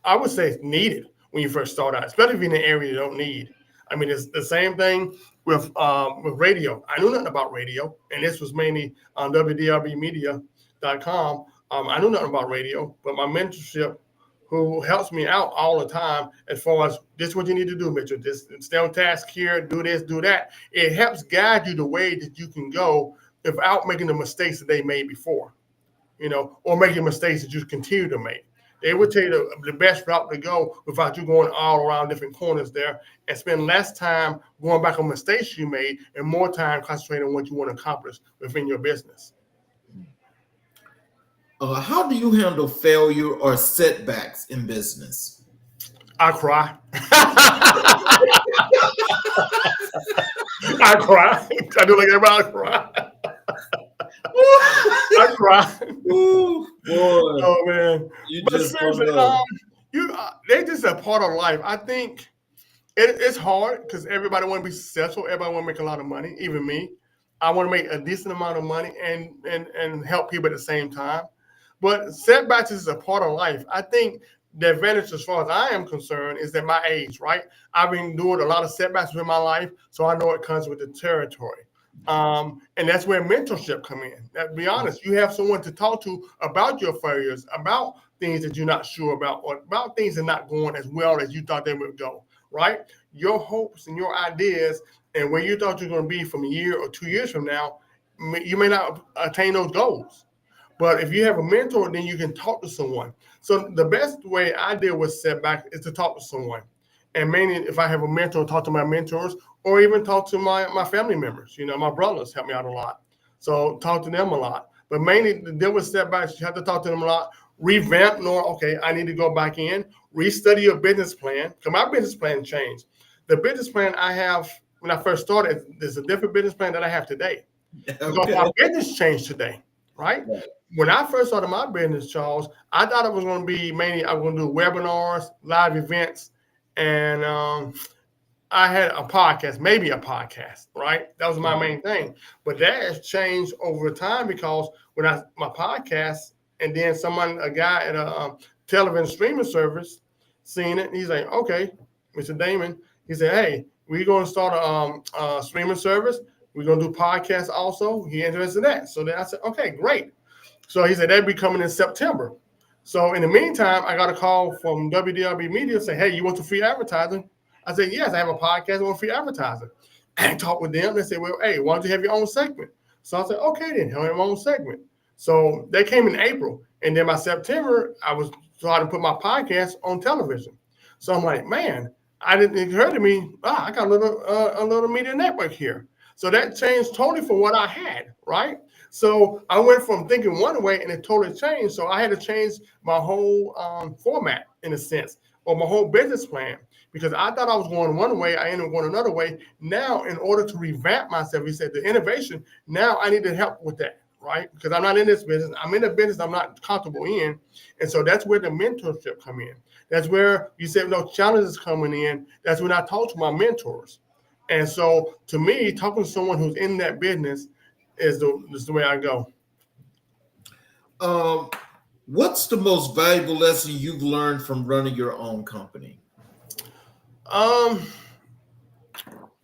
I would say it's needed when you first start out, especially if you're in an area you don't need. I mean, it's the same thing with radio. I knew nothing about radio, and this was mainly on wdrbmedia.com. I knew nothing about radio, but my mentorship, who helps me out all the time as far as this is what you need to do, Mitchell. Just stay on task here, do this, do that. It helps guide you the way that you can go without making the mistakes that they made before, or making mistakes that you continue to make. They would tell you the best route to go without you going all around different corners there and spend less time going back on mistakes you made and more time concentrating on what you want to accomplish within your business. How do you handle failure or setbacks in business? I cry. I cried. I do like everybody. I cried. I cried. Ooh, boy, Oh man! you But just don't seriously, know. they just a part of life. I think it's hard because everybody want to be successful. Everybody want to make a lot of money. Even me, I want to make a decent amount of money and help people at the same time. But setbacks is a part of life. I think the advantage, as far as I am concerned, is that my age, right? I've been doing a lot of setbacks in my life, so I know it comes with the territory. And that's where mentorship come in. To be honest, you have someone to talk to about your failures, about things that you're not sure about, or about things that are not going as well as you thought they would go, right? Your hopes and your ideas and where you thought you're going to be from a year or 2 years from now, you may not attain those goals. But if you have a mentor, then you can talk to someone. So the best way I deal with setback is to talk to someone. And mainly if I have a mentor, talk to my mentors, or even talk to my family members. You know, my brothers help me out a lot. So talk to them a lot. But mainly to deal with setbacks, you have to talk to them a lot. Revamp, okay, I need to go back in, restudy your business plan, because my business plan changed. The business plan I have when I first started, there's a different business plan that I have today. Because my business changed today, right? When I first started my business, Charles, I thought it was going to be mainly I was going to do webinars, live events, and I had a podcast, maybe a podcast, right? That was my main thing. But that has changed over time because when my podcast, and then a guy at a television streaming service seen it, he's like, okay, Mr. Damon, he said, hey, we're going to start a streaming service. We're going to do podcasts also. He interested in that. So then I said, okay, great. So he said, that'd be coming in September. So in the meantime, I got a call from WDRB Media saying, hey, you want some free advertising? I said, yes, I have a podcast. I want free advertising. And talked with them. They said, well, hey, why don't you have your own segment? So I said, okay, then I'll have my own segment. So they came in April. And then by September, I was trying to put my podcast on television. So I'm like, man, it occurred to me, I got a little media network here. So that changed totally from what I had, right? So I went from thinking one way and it totally changed. So I had to change my whole format in a sense, or my whole business plan, because I thought I was going one way. I ended up going another way. Now, in order to revamp myself, he said the innovation, now I need to help with that, right? Because I'm not in this business. I'm in a business I'm not comfortable in. And so that's where the mentorship come in. That's where you said no challenges coming in. That's when I talk to my mentors. And so to me, talking to someone who's in that business is the way I go. What's the most valuable lesson you've learned from running your own company? The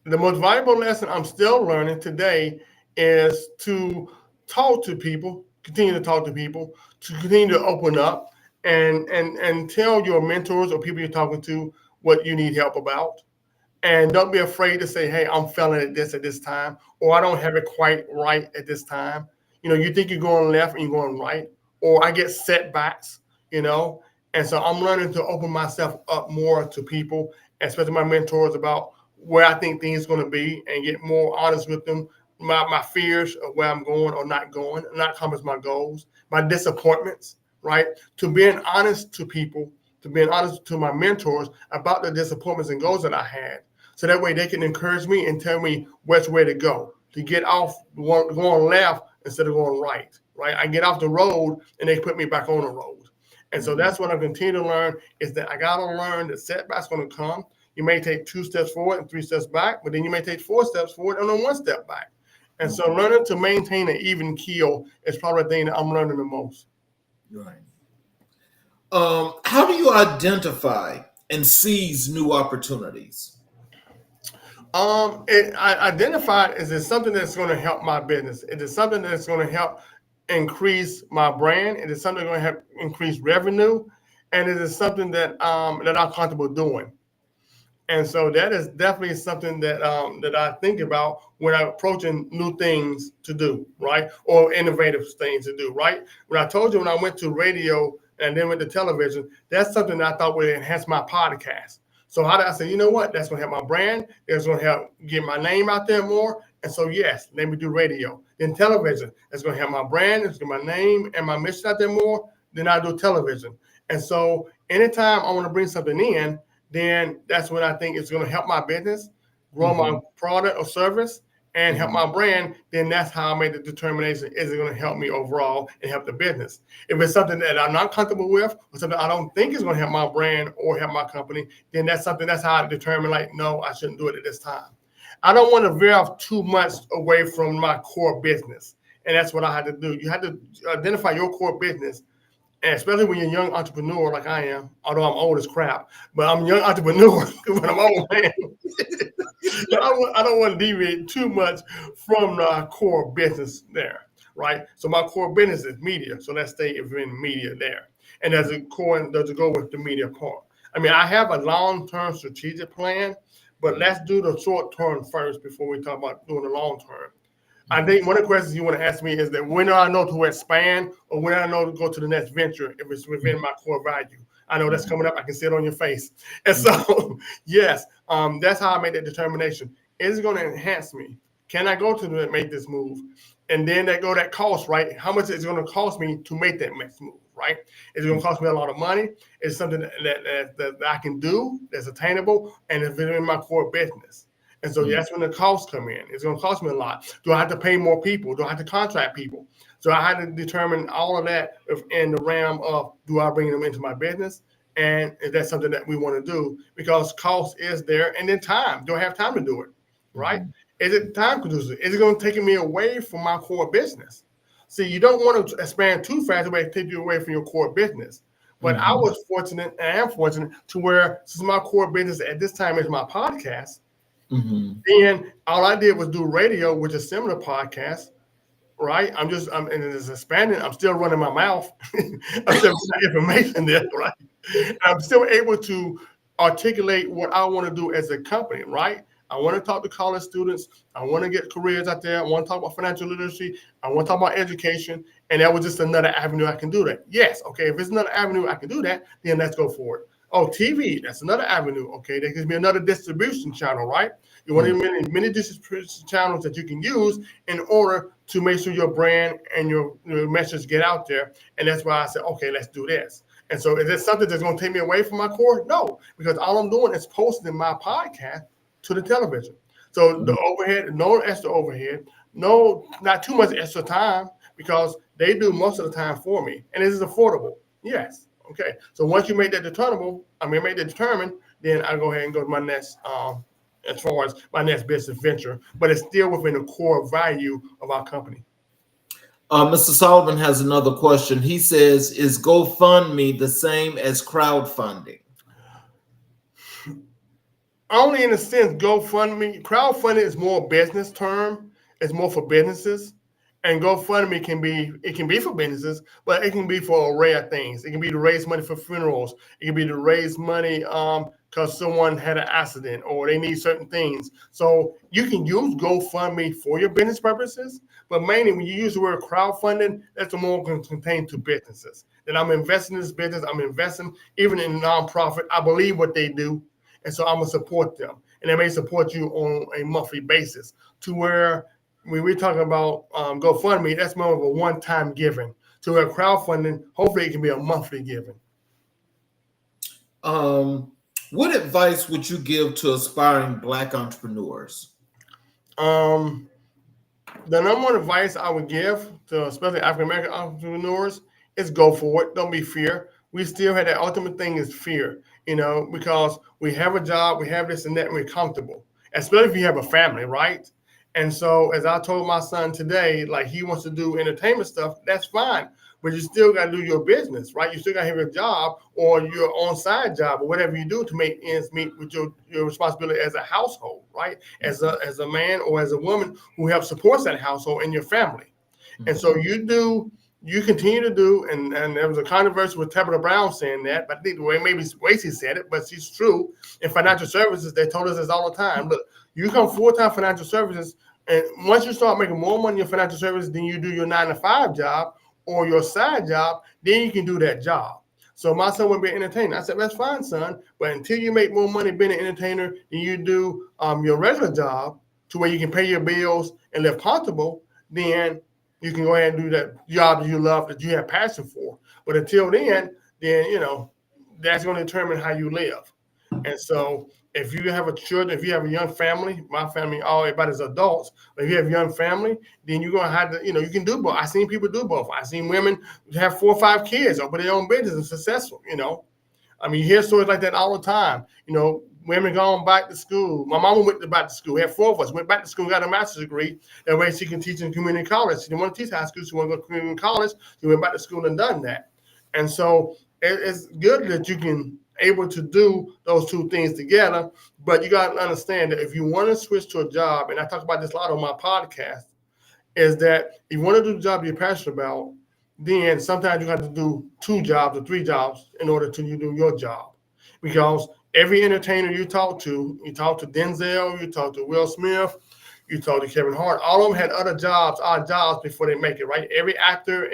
most valuable lesson I'm still learning today is to talk to people, continue to talk to people, to continue to open up and tell your mentors or people you're talking to what you need help about. And don't be afraid to say, hey, I'm failing at this time, or I don't have it quite right at this time. You know, you think you're going left and you're going right, or I get setbacks, you know. And so I'm learning to open myself up more to people, especially my mentors, about where I think things are going to be and get more honest with them, my fears of where I'm going or not going, not accomplish my goals, my disappointments, right? To being honest to people, to being honest to my mentors about the disappointments and goals that I had. So that way they can encourage me and tell me which way to go, to get off going left instead of going right, right? I get off the road and they put me back on the road. And so that's what I continue to learn is that I got to learn that setbacks going to come. You may take 2 steps forward and 3 steps back, but then you may take 4 steps forward and then 1 step back. And so learning to maintain an even keel is probably the thing that I'm learning the most. Right. How do you identify and seize new opportunities? I identified as it's something that's going to help my business. It is something that's going to help increase my brand. It is something going to help increase revenue, and it is something that that I'm comfortable doing. And so that is definitely something that that I think about when I'm approaching new things to do, right, or innovative things to do, right. When I told you when I went to radio and then went to television, that's something that I thought would enhance my podcast. So how did I say, you know what? That's going to help my brand. It's going to help get my name out there more. And so, yes, let me do radio. Then television. It's going to help my brand. It's going to get my name and my mission out there more. Then I do television. And so anytime I want to bring something in, then that's when I think it's going to help my business, grow my product or service, and help my brand. Then that's how I made the determination: is it going to help me overall and help the business? If it's something that I'm not comfortable with, or something I don't think is going to help my brand or help my company, then that's how I determine, like, no, I shouldn't do it at this time. I don't want to veer off too much away from my core business. And that's what I had to do. You had to identify your core business. And especially when you're a young entrepreneur like I am, although I'm old as crap, but I'm a young entrepreneur when I'm old, man. I don't want to deviate too much from the core business there, right? So my core business is media. So let's stay in media there. And does it go with the media part? I mean, I have a long-term strategic plan, but let's do the short term first before we talk about doing the long term. I think one of the questions you want to ask me is that when do I know to expand, or when do I know to go to the next venture if it's within my core value? I know that's coming up. I can see it on your face. And so, yes, that's how I made that determination. Is it going to enhance me? Can I go to make this move? And then that cost, right? How much is it going to cost me to make that next move, right? Is it going to cost me a lot of money? Is it something that I can do, that's attainable, and it's within my core business? And so that's when the costs come in. It's going to cost me a lot. Do I have to pay more people? Do I have to contract people? So I had to determine all of that in the realm of, do I bring them into my business? And is that something that we want to do? Because cost is there. And then time. Do I have time to do it? Right? Is it time conducive? Is it going to take me away from my core business? See, you don't want to expand too fast away to take you away from your core business. But I was fortunate, and I am fortunate, to where, since my core business at this time is my podcast, then all I did was do radio, which is similar podcast, right? And it's expanding. I'm still running my mouth. I'm still putting information there, right? And I'm still able to articulate what I want to do as a company, right? I want to talk to college students. I want to get careers out there. I want to talk about financial literacy. I want to talk about education. And that was just another avenue I can do that. Yes, okay, if it's another avenue I can do that, then let's go for it. Oh, TV, that's another avenue. Okay, there could be another distribution channel, right? You want many distribution channels that you can use in order to make sure your brand and your message get out there. And that's why I said, okay, let's do this. And so is it something that's going to take me away from my core? No, because all I'm doing is posting my podcast to the television. So the overhead, no extra overhead, not too much extra time, because they do most of the time for me. And it is affordable. Yes. Okay, so once you make that determined, then I go ahead and go to my next, as far as my next business venture, but it's still within the core value of our company. Mr. Solomon has another question. He says, is GoFundMe the same as crowdfunding? Only in a sense, crowdfunding is more business term. It's more for businesses. And GoFundMe can be for businesses, but it can be for an array of things. It can be to raise money for funerals. It can be to raise money because someone had an accident or they need certain things. So you can use GoFundMe for your business purposes, but mainly when you use the word crowdfunding, that's more contained to businesses. That I'm investing in this business. I'm investing even in a nonprofit. I believe what they do, and so I'm gonna support them. And they may support you on a monthly basis, to where when we're talking about GoFundMe, that's more of a one-time giving. To a crowdfunding, hopefully it can be a monthly giving. What advice would you give to aspiring Black entrepreneurs? The number one advice I would give to especially African-American entrepreneurs is go for it. Don't be fear. We still have that ultimate thing is fear, because we have a job, we have this and that, and we're comfortable, especially if you have a family, right? And so, as I told my son today, like, he wants to do entertainment stuff, that's fine. But you still got to do your business, right? You still got to have your job or your on-side job or whatever you do to make ends meet with your responsibility as a household, right? As a man or as a woman who helps support that household and your family. And so you continue to do, and there was a controversy with Tabitha Brown saying that, but I think the way maybe Wacy said it, but she's true. In financial services, they told us this all the time. Look, you come full-time financial services, and once you start making more money in financial services than you do your 9-to-5 job or your side job, then you can do that job. So my son would be an entertainer. I said, that's fine, son, but until you make more money being an entertainer than you do your regular job, to where you can pay your bills and live comfortable, then you can go ahead and do that job that you love, that you have passion for. But until then, that's going to determine how you live. And so if you have a children, if you have a young family, my family, all everybody's adults, but if you have a young family, then you're gonna have to, you can do both. I've seen people do both. I've seen women have 4 or 5 kids, open their own business and successful, I mean, you hear stories like that all the time. Women going back to school. My mama went back to school. We had 4 of us. Went back to school, got a master's degree. That way she can teach in community college. She didn't want to teach high school. She wanted to go to community college. She went back to school and done that. And so it's good that you can able to do those 2 things together. But you got to understand that if you want to switch to a job, and I talk about this a lot on my podcast, is that if you want to do the job you're passionate about, then sometimes you have to do 2 jobs or 3 jobs in order to do your job. Because every entertainer you talk to Denzel, you talk to Will Smith, you talk to Kevin Hart, all of them had other jobs, odd jobs before they make it, right? Every actor,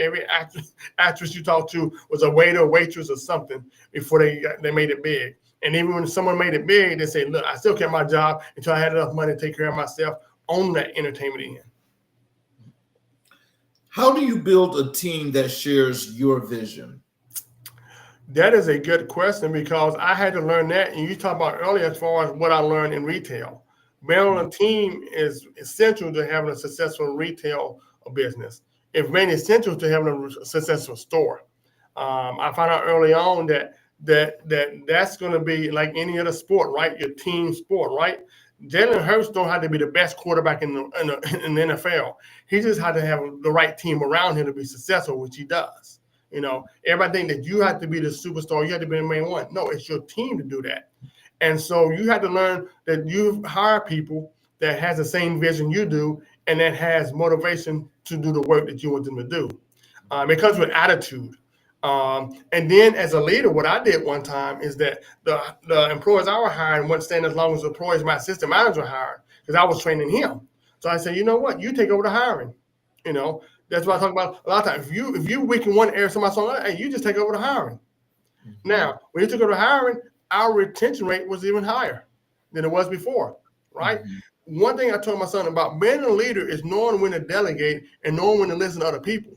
actress you talk to was a waiter, waitress, or something before they made it big. And even when someone made it big, they say, look, I still kept my job until I had enough money to take care of myself on that entertainment end. How do you build a team that shares your vision? That is a good question, because I had to learn that. And you talked about earlier as far as what I learned in retail. Being on a team is essential to having a successful retail business. It's very essential to having a successful store. I found out early on that's going to be like any other sport, right? Your team sport, right? Jalen Hurts don't have to be the best quarterback in the NFL. He just had to have the right team around him to be successful, which he does. Everybody think that you have to be the superstar, you have to be the main one. No, it's your team to do that. And so you have to learn that you hire people that has the same vision you do and that has motivation to do the work that you want them to do. It comes with attitude. And then as a leader, what I did one time is that the employees I was hiring wouldn't stand as long as the employees my assistant manager hired, because I was training him. So I said, you know what? You take over the hiring. That's what I talk about a lot of times. If you weak in one area, somebody's saying, hey, you just take over the hiring. Mm-hmm. Now, when you took over the hiring, our retention rate was even higher than it was before, right? Mm-hmm. One thing I told my son about being a leader is knowing when to delegate and knowing when to listen to other people.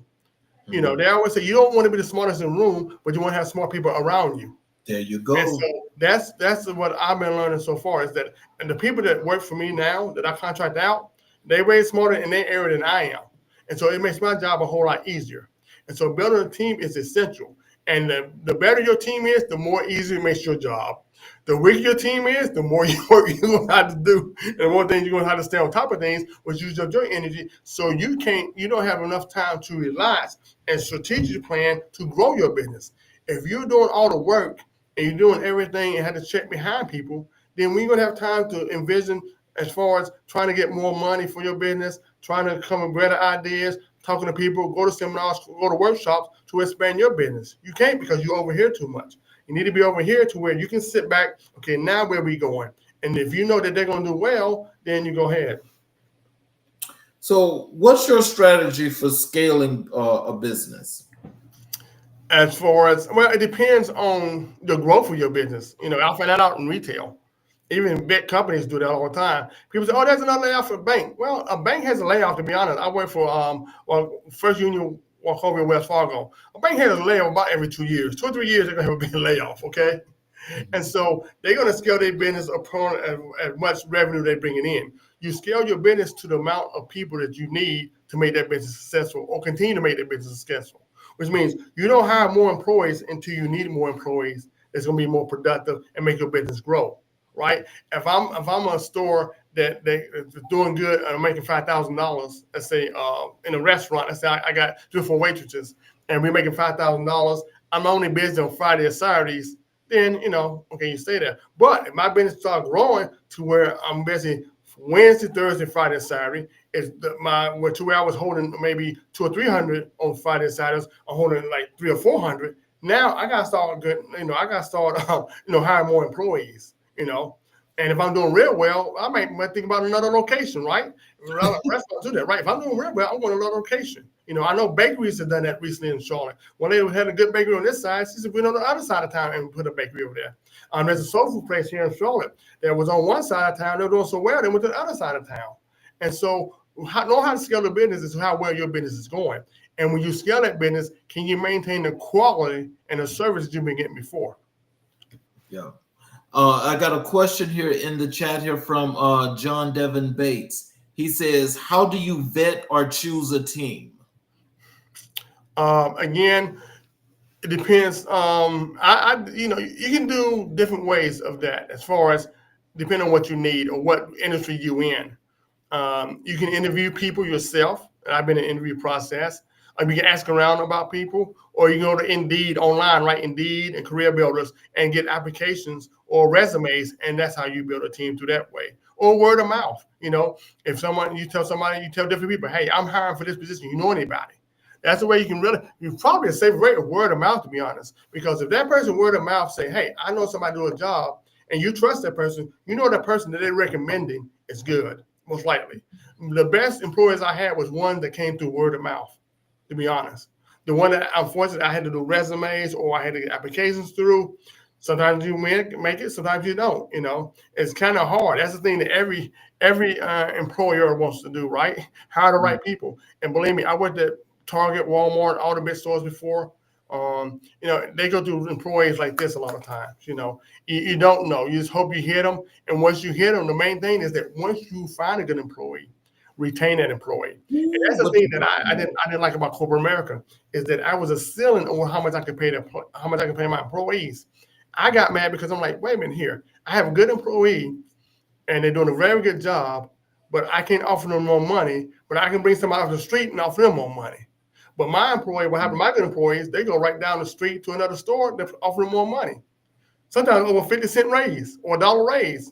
Mm-hmm. They always say you don't want to be the smartest in the room, but you want to have smart people around you. There you go. And so that's what I've been learning so far, is that, and the people that work for me now that I contract out, they're way smarter in their area than I am. And so it makes my job a whole lot easier. And so building a team is essential. And the better your team is, the more easy it makes your job. The weaker your team is, the more work you're going to have to do. And the more things you're going to have to stay on top of things, which use your energy. So you don't have enough time to relax and strategic plan to grow your business. If you're doing all the work and you're doing everything and have to check behind people, then we're going to have time to envision as far as trying to get more money for your business, trying to come with better ideas, talking to people, go to seminars, go to workshops to expand your business. You can't, because you're over here too much. You need to be over here to where you can sit back. Okay, now where we going? And if you know that they're going to do well, then you go ahead. So what's your strategy for scaling a business? As far as, well, it depends on the growth of your business. I'll find that out in retail. Even big companies do that all the time. People say, oh, there's another layoff for a bank. Well, a bank has a layoff, to be honest. I work for First Union Wachovia, Wells Fargo. A bank has a layoff about every 2 years. 2 or 3 years, they're going to have a big layoff, okay? And so they're going to scale their business upon as much revenue they're bringing in. You scale your business to the amount of people that you need to make that business successful or continue to make that business successful, which means you don't hire more employees until you need more employees that's going to be more productive and make your business grow. Right? If I'm a store that is doing good and I'm making $5,000, let's say in a restaurant, let's say I got 3 or 4 waitresses and we're making $5,000, I'm only busy on Friday or Saturdays, then okay, you stay there. But if my business starts growing to where I'm busy Wednesday, Thursday, Friday, and Saturday, where 2 hours holding maybe 200 or 300 on Friday and Saturdays, I'm holding like 300 or 400. Now I gotta start hiring more employees. And if I'm doing real well, I might think about another location, right? Restaurants do that, right? If I'm doing real well, I want another location. I know bakeries have done that recently in Charlotte. Well, they had a good bakery on this side. She said, we're on the other side of town and put a bakery over there. There's a soul food place here in Charlotte that was on one side of town. They were doing so well, they went to the other side of town. And so know how to scale the business is how well your business is going. And when you scale that business, can you maintain the quality and the service that you've been getting before? Yeah. I got a question here in the chat here from John Devin Bates. He says, how do you vet or choose a team? Again, it depends. You can do different ways of that as far as depending on what you need or what industry you in. You can interview people yourself. I've been in the interview process. You can ask around about people, or you can go to Indeed online, right? Indeed and Career Builders, and get applications or resumes, and that's how you build a team through that way. Or word of mouth. If you tell different people, hey, I'm hiring for this position. You know anybody? That's the way you probably a safer way of word of mouth, to be honest. Because if that person word of mouth say, hey, I know somebody do a job, and you trust that person, you know that person that they're recommending is good, most likely. The best employers I had was one that came through word of mouth, to be honest. The one that unfortunately I had to do resumes or I had to get applications through. Sometimes you make it, sometimes you don't. It's kind of hard. That's the thing that every employer wants to do, right? Hire the right people. And believe me, I worked at Target, Walmart, all the big stores before. They go through employees like this a lot of times. You don't know. You just hope you hit them. And once you hit them, the main thing is that once you find a good employee, retain that employee. And that's the thing that I didn't like about corporate America is that I was a ceiling on how much I could pay my employees. I got mad because I'm like, wait a minute here. I have a good employee and they're doing a very good job, but I can't offer them more money, but I can bring somebody off the street and offer them more money. But my employee, what happened to my good employees, they go right down the street to another store that offer them more money. Sometimes over 50-cent raise or $1 raise.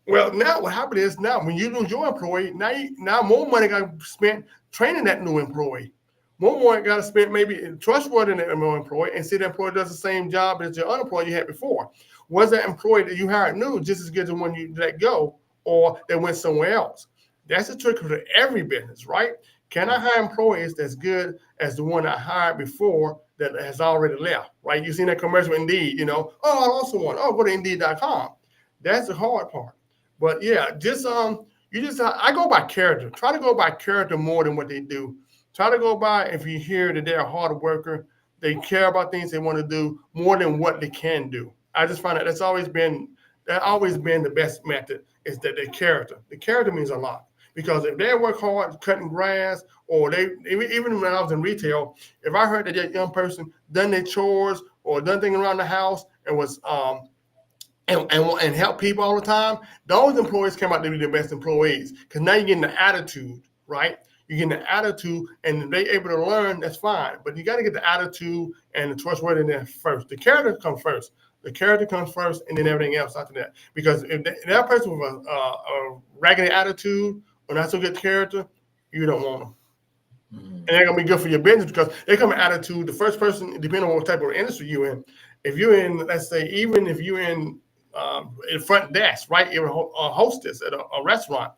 Well, now what happened is now when you lose your employee, now more money got spent training that new employee. More money got to spend maybe trustworthy in that new employee and see that employee does the same job as your unemployed you had before. Was that employee that you hired new just as good as the one you let go or they went somewhere else? That's the trick for every business, right? Can I hire employees that's good as the one I hired before that has already left, right? You seen that commercial Indeed, oh, I lost someone. Oh, go to Indeed.com. That's the hard part. But yeah, I go by character. Try to go by character more than what they do. Try to go by if you hear that they're a hard worker, they care about things they want to do more than what they can do. I just find that's always been the best method is that their character. The character means a lot. Because if they work hard cutting grass, or even when I was in retail, if I heard that young person done their chores or done things around the house and was and help people all the time, those employees came out to be the best employees. Because now you're getting the attitude, right? You're getting the attitude, and if they're able to learn, that's fine. But you got to get the attitude and the trustworthiness first. The character comes first. The character comes first, and then everything else after that. Because if that person with a raggedy attitude or not so good character, you don't want them. And they're going to be good for your business because they come with attitude. The first person, depending on what type of industry you're in, if you're in, let's say, even if you're in front desk, right? You're a hostess at a restaurant.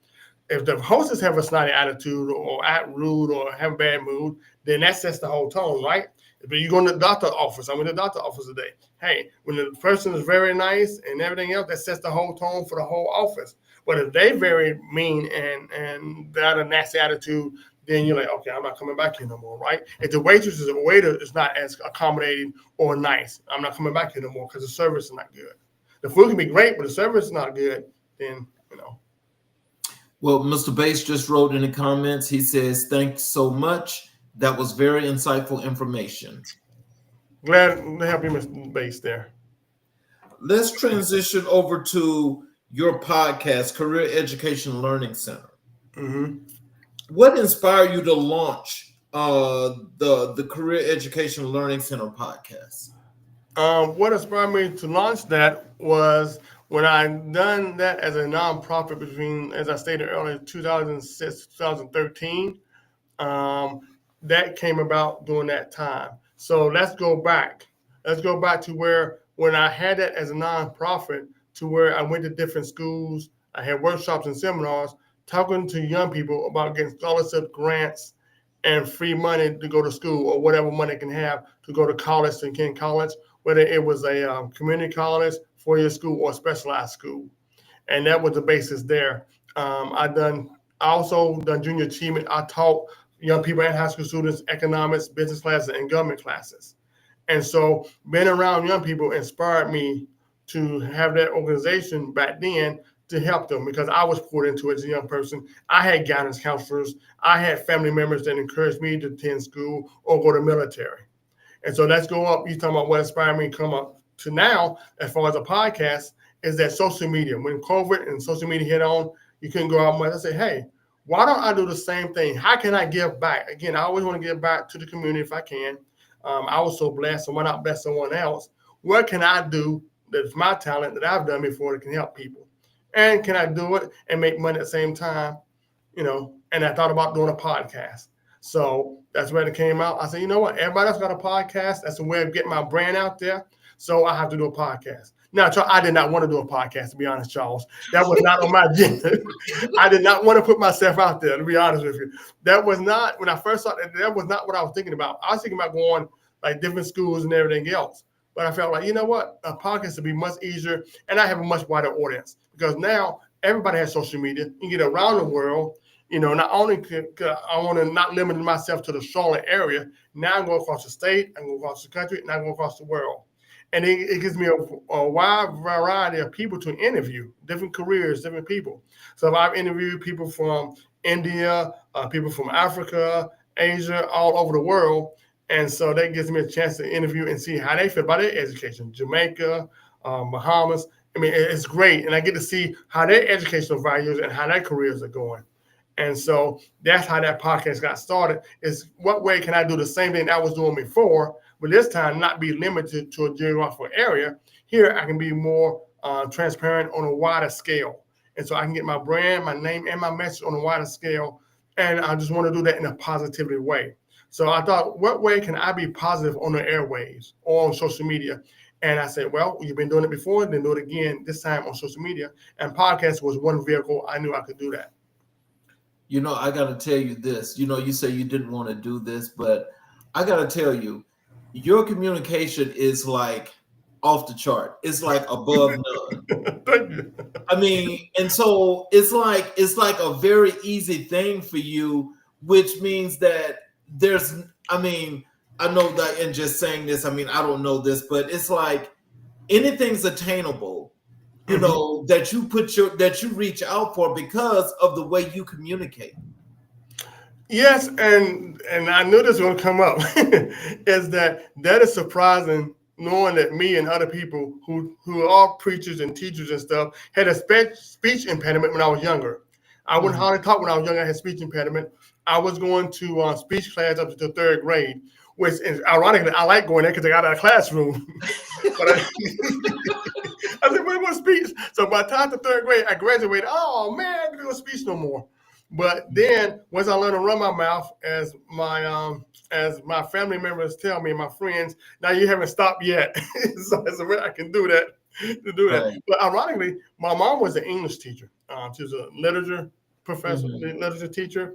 If the hostess have a snotty attitude or act rude or have a bad mood, then that sets the whole tone, right? But you go in the doctor's office. I'm in the doctor's office today. Hey, when the person is very nice and everything else, that sets the whole tone for the whole office. But if they very mean and got a nasty attitude, then you're like, okay, I'm not coming back here no more, right? If the waitress or waiter is not as accommodating or nice, I'm not coming back here no more because the service is not good. The food can be great, but the service is not good, then, Well, Mr. Bates just wrote in the comments, he says, thanks so much. That was very insightful information. Glad to help you, Mr. Bates, there. Let's transition over to your podcast, Career Education Learning Center. Mm-hmm. What inspired you to launch the Career Education Learning Center podcast? What inspired me to launch that was when I done that as a nonprofit between, as I stated earlier, 2006, 2013. That came about during that time. So let's go back. Let's go back to where when I had that as a nonprofit, to where I went to different schools. I had workshops and seminars talking to young people about getting scholarship grants and free money to go to school or whatever money they can have to go to college, to King College, whether it was a community college, four-year school, or specialized school. And that was the basis there. I also done junior achievement. I taught young people and high school students economics, business classes, and government classes. And so being around young people inspired me to have that organization back then to help them because I was poured into it as a young person. I had guidance counselors. I had family members that encouraged me to attend school or go to military. And so let's go up. You talking about what inspired me to come up to now, as far as a podcast, is that social media. When COVID and social media hit on, you couldn't go out much. I said, hey, why don't I do the same thing? How can I give back? Again, I always want to give back to the community if I can. I was so blessed, so why not bless someone else? What can I do that's my talent that I've done before that can help people? And can I do it and make money at the same time? And I thought about doing a podcast. So that's where it came out. I said, you know what? Everybody else got a podcast. That's a way of getting my brand out there. So I have to do a podcast. Now, I did not want to do a podcast, to be honest, Charles. That was not on my agenda. I did not want to put myself out there, to be honest with you. That was not, when I first saw that was not what I was thinking about. I was thinking about going like different schools and everything else. But I felt like, you know what? A podcast would be much easier, and I have a much wider audience because now everybody has social media. You get around the world. Not only I want to not limit myself to the Charlotte area. Now I go across the state, I go across the country, and I go across the world. And it gives me a wide variety of people to interview, different careers, different people. So I've interviewed people from India, people from Africa, Asia, all over the world. And so that gives me a chance to interview and see how they feel about their education. Jamaica, Bahamas. I mean, it's great. And I get to see how their educational values and how their careers are going. And so that's how that podcast got started, is what way can I do the same thing I was doing before, but this time not be limited to a geographical area. Here, I can be more transparent on a wider scale. And so I can get my brand, my name, and my message on a wider scale. And I just want to do that in a positive way. So I thought, what way can I be positive on the airwaves or on social media? And I said, well, you've been doing it before, then do it again, this time on social media. And podcast was one vehicle I knew I could do that. I got to tell you this. You say you didn't want to do this, but I got to tell you, your communication is like off the chart. It's like above none. Thank you. I mean, and so it's like a very easy thing for you, which means that I know that in just saying this, I don't know this, but it's like anything's attainable. That you reach out for because of the way you communicate. Yes, and I knew this was going to come up, is that is surprising, knowing that me and other people who are preachers and teachers and stuff had a speech impediment when I was younger. I wouldn't hardly talk when I was younger. I had speech impediment. I was going to speech class up to the third grade, which is ironically, I like going there because I got out of classroom. But I said, what speech? So by the time the third grade, I graduated. Oh man, I can do a speech no more. But then once I learned to run my mouth, as my family members tell me, my friends, now you haven't stopped yet. So I can do that. Right. But ironically, my mom was an English teacher. She was a literature professor, literature teacher.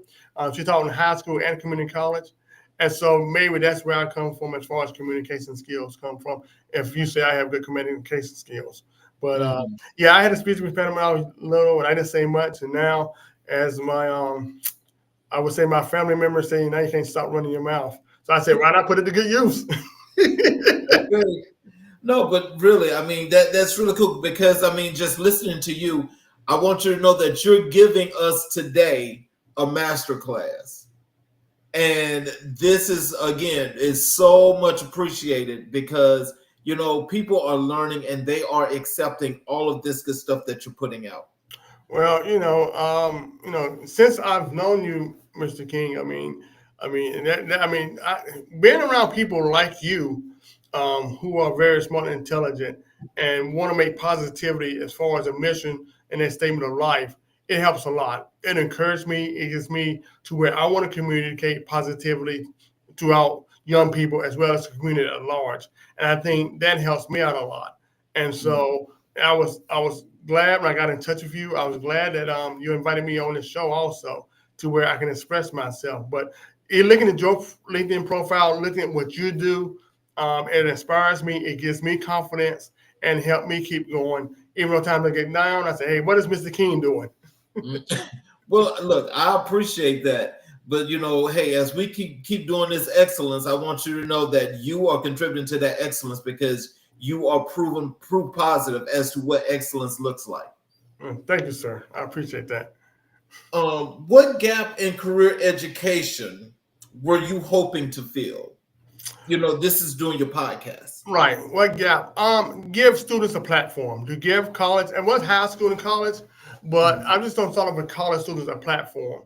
She taught in high school and community college. And so maybe that's where I come from as far as communication skills come from. If you say I have good communication skills. But I had a speech impediment when I was little and I didn't say much. And now as my, I would say my family members say, now you can't stop running your mouth. So I said, why not put it to good use? No, but really, that's really cool because, just listening to you, I want you to know that you're giving us today a masterclass. And this is so much appreciated because, people are learning and they are accepting all of this good stuff that you're putting out. Well, since I've known you, Mr. King, being around people like you, who are very smart and intelligent and want to make positivity as far as a mission and their statement of life, it helps a lot. It encourages me. It gets me to where I want to communicate positively throughout young people as well as the community at large. And I think that helps me out a lot. And so I was glad when I got in touch with you. I was glad that you invited me on the show also to where I can express myself. But looking at your LinkedIn profile, looking at what you do, it inspires me. It gives me confidence and help me keep going. Even though times I get down, I say, hey, what is Mr. King doing? Well, look, I appreciate that. But, hey, as we keep doing this excellence, I want you to know that you are contributing to that excellence because you are proof positive as to what excellence looks like. Thank you, sir. I appreciate that. What gap in career education were you hoping to fill? This is doing your podcast. Right. What gap? Give students a platform to give college and what's high school and college, but I just don't start off with college students a platform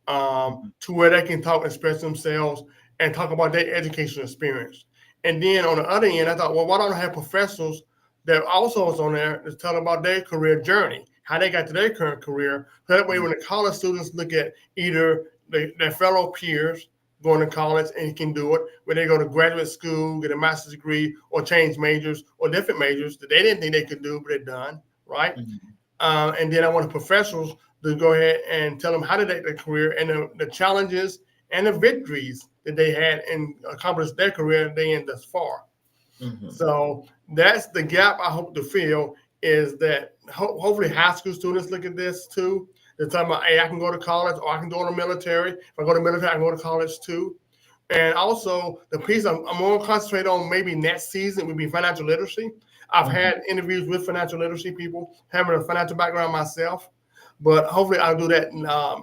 to where they can talk, express themselves, and talk about their educational experience. And then on the other end, I thought, well, why don't I have professionals that also is on there to tell about their career journey, how they got to their current career. So that way, when the college students look at either their fellow peers going to college and can do it, when they go to graduate school, get a master's degree, or change majors or different majors that they didn't think they could do, but they're done, right? And then I want the professionals to go ahead and tell them how to take their career and the challenges and the victories that they had and accomplished their career they in thus far. So that's the gap I hope to fill, is that hopefully high school students look at this too. They're talking about, hey, I can go to college or I can go in the military. If I go to the military, I can go to college too. And also the piece I'm more concentrate on maybe next season would be financial literacy. I've had interviews with financial literacy people, having a financial background myself, but hopefully I'll do that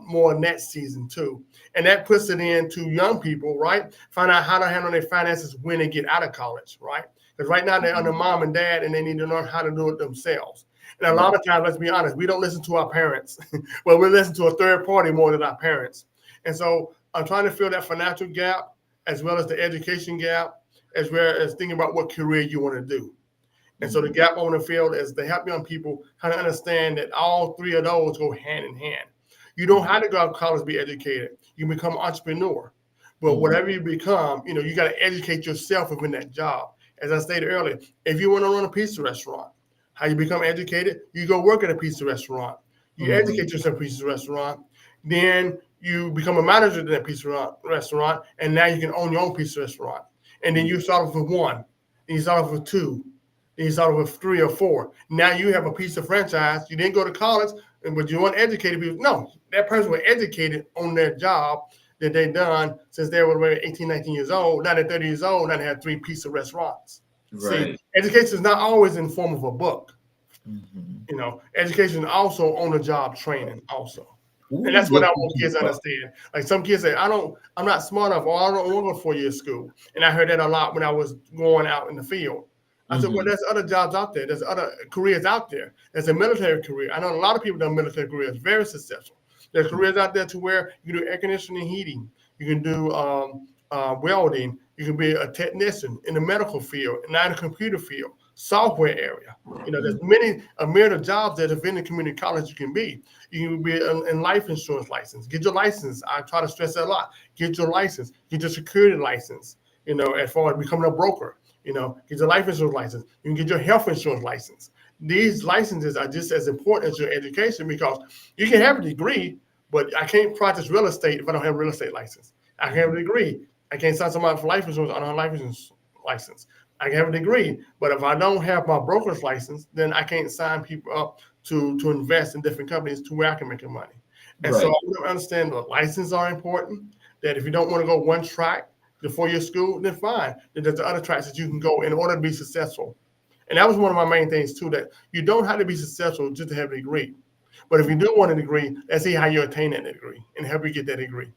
more next season too. And that puts it into young people, right? Find out how to handle their finances when they get out of college, right? Because right now they're under mom and dad and they need to learn how to do it themselves. And a lot of times, let's be honest, we don't listen to our parents. Well, we listen to a third party more than our parents. And so I'm trying to fill that financial gap as well as the education gap, as well as thinking about what career you want to do. And so the gap I want to fill is to help young people kind of understand that all three of those go hand in hand. You don't have to go out to college to be educated. You can become an entrepreneur. But whatever you become, you got to educate yourself within that job. As I stated earlier, if you want to run a pizza restaurant, how you become educated, you go work at a pizza restaurant. You educate yourself at a pizza restaurant. Then you become a manager at that pizza restaurant, and now you can own your own pizza restaurant. And then you start off with one, and you start off with two, and you start off with 3 or 4. Now you have a pizza franchise. You didn't go to college, but you want educated people. No, that person was educated on their job that they've done since they were 18, 19 years old. Now they're 30 years old, now they have 3 pizza restaurants. Right. See, education is not always in the form of a book. Education is also on the job training also. And that's what I want kids to understand. Like some kids say, I'm not smart enough, or I don't want to go to 4-year school. And I heard that a lot when I was going out in the field. I said, well, there's other jobs out there. There's other careers out there. There's a military career. I know a lot of people done military careers, very successful. There's careers out there to where you can do air conditioning and heating. You can do welding. You can be a technician in the medical field, not in the computer field, software area. There's a myriad of jobs that if in the community college you can be. You can be in life insurance license. Get your license. I try to stress that a lot. Get your license. Get your security license. As far as becoming a broker. Get your life insurance license. You can get your health insurance license. These licenses are just as important as your education, because you can have a degree, but I can't practice real estate if I don't have a real estate license. I can have a degree. I can't sign somebody for life insurance. I don't have a life insurance license. I can have a degree, but if I don't have my broker's license, then I can't sign people up to invest in different companies to where I can make money. And so I understand the licenses are important, that if you don't want to go one track, the 4-year school, then fine. Then there's the other tracks that you can go in order to be successful. And that was one of my main things too, that you don't have to be successful just to have a degree. But if you do want a degree, let's see how you attain that degree and help you get that degree.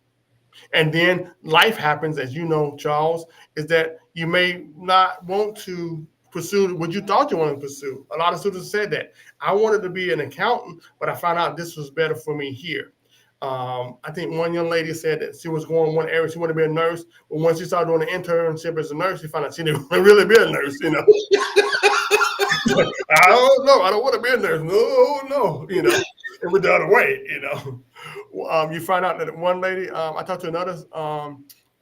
And then life happens, as you know, Charles, is that you may not want to pursue what you thought you wanted to pursue. A lot of students said that. I wanted to be an accountant, but I found out this was better for me here. I think one young lady said that she was going one area, she wanted to be a nurse, but once she started doing an internship as a nurse, she found out she didn't really be a nurse, I don't know. I don't want to be a nurse. No. It went the other way, You find out that one lady, I talked to another, a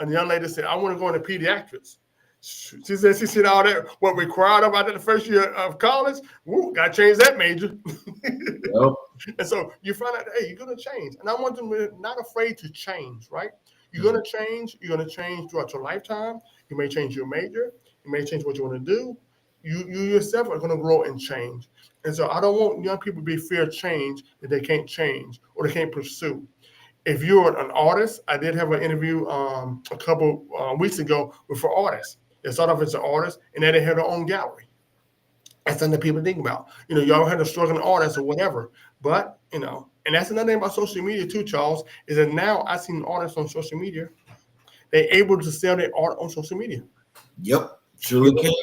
young lady said, I want to go into pediatrics. She said she said all that, what required about the first year of college. Woo, got to change that major. Yep. And so you find out, hey, you're going to change. And I want them to be not afraid to change, right? You're going to change. You're going to change throughout your lifetime. You may change your major. You may change what you want to do. You yourself are going to grow and change. And so I don't want young people to be fear of change that they can't change or they can't pursue. If you're an artist, I did have an interview a couple weeks ago with an artist. They started off as an artist, and then they had their own gallery. That's something that people think about. Y'all had a struggling artist or whatever. But, and that's another thing about social media too, Charles, is that now I seen artists on social media, they're able to sell their art on social media. Yep, surely can.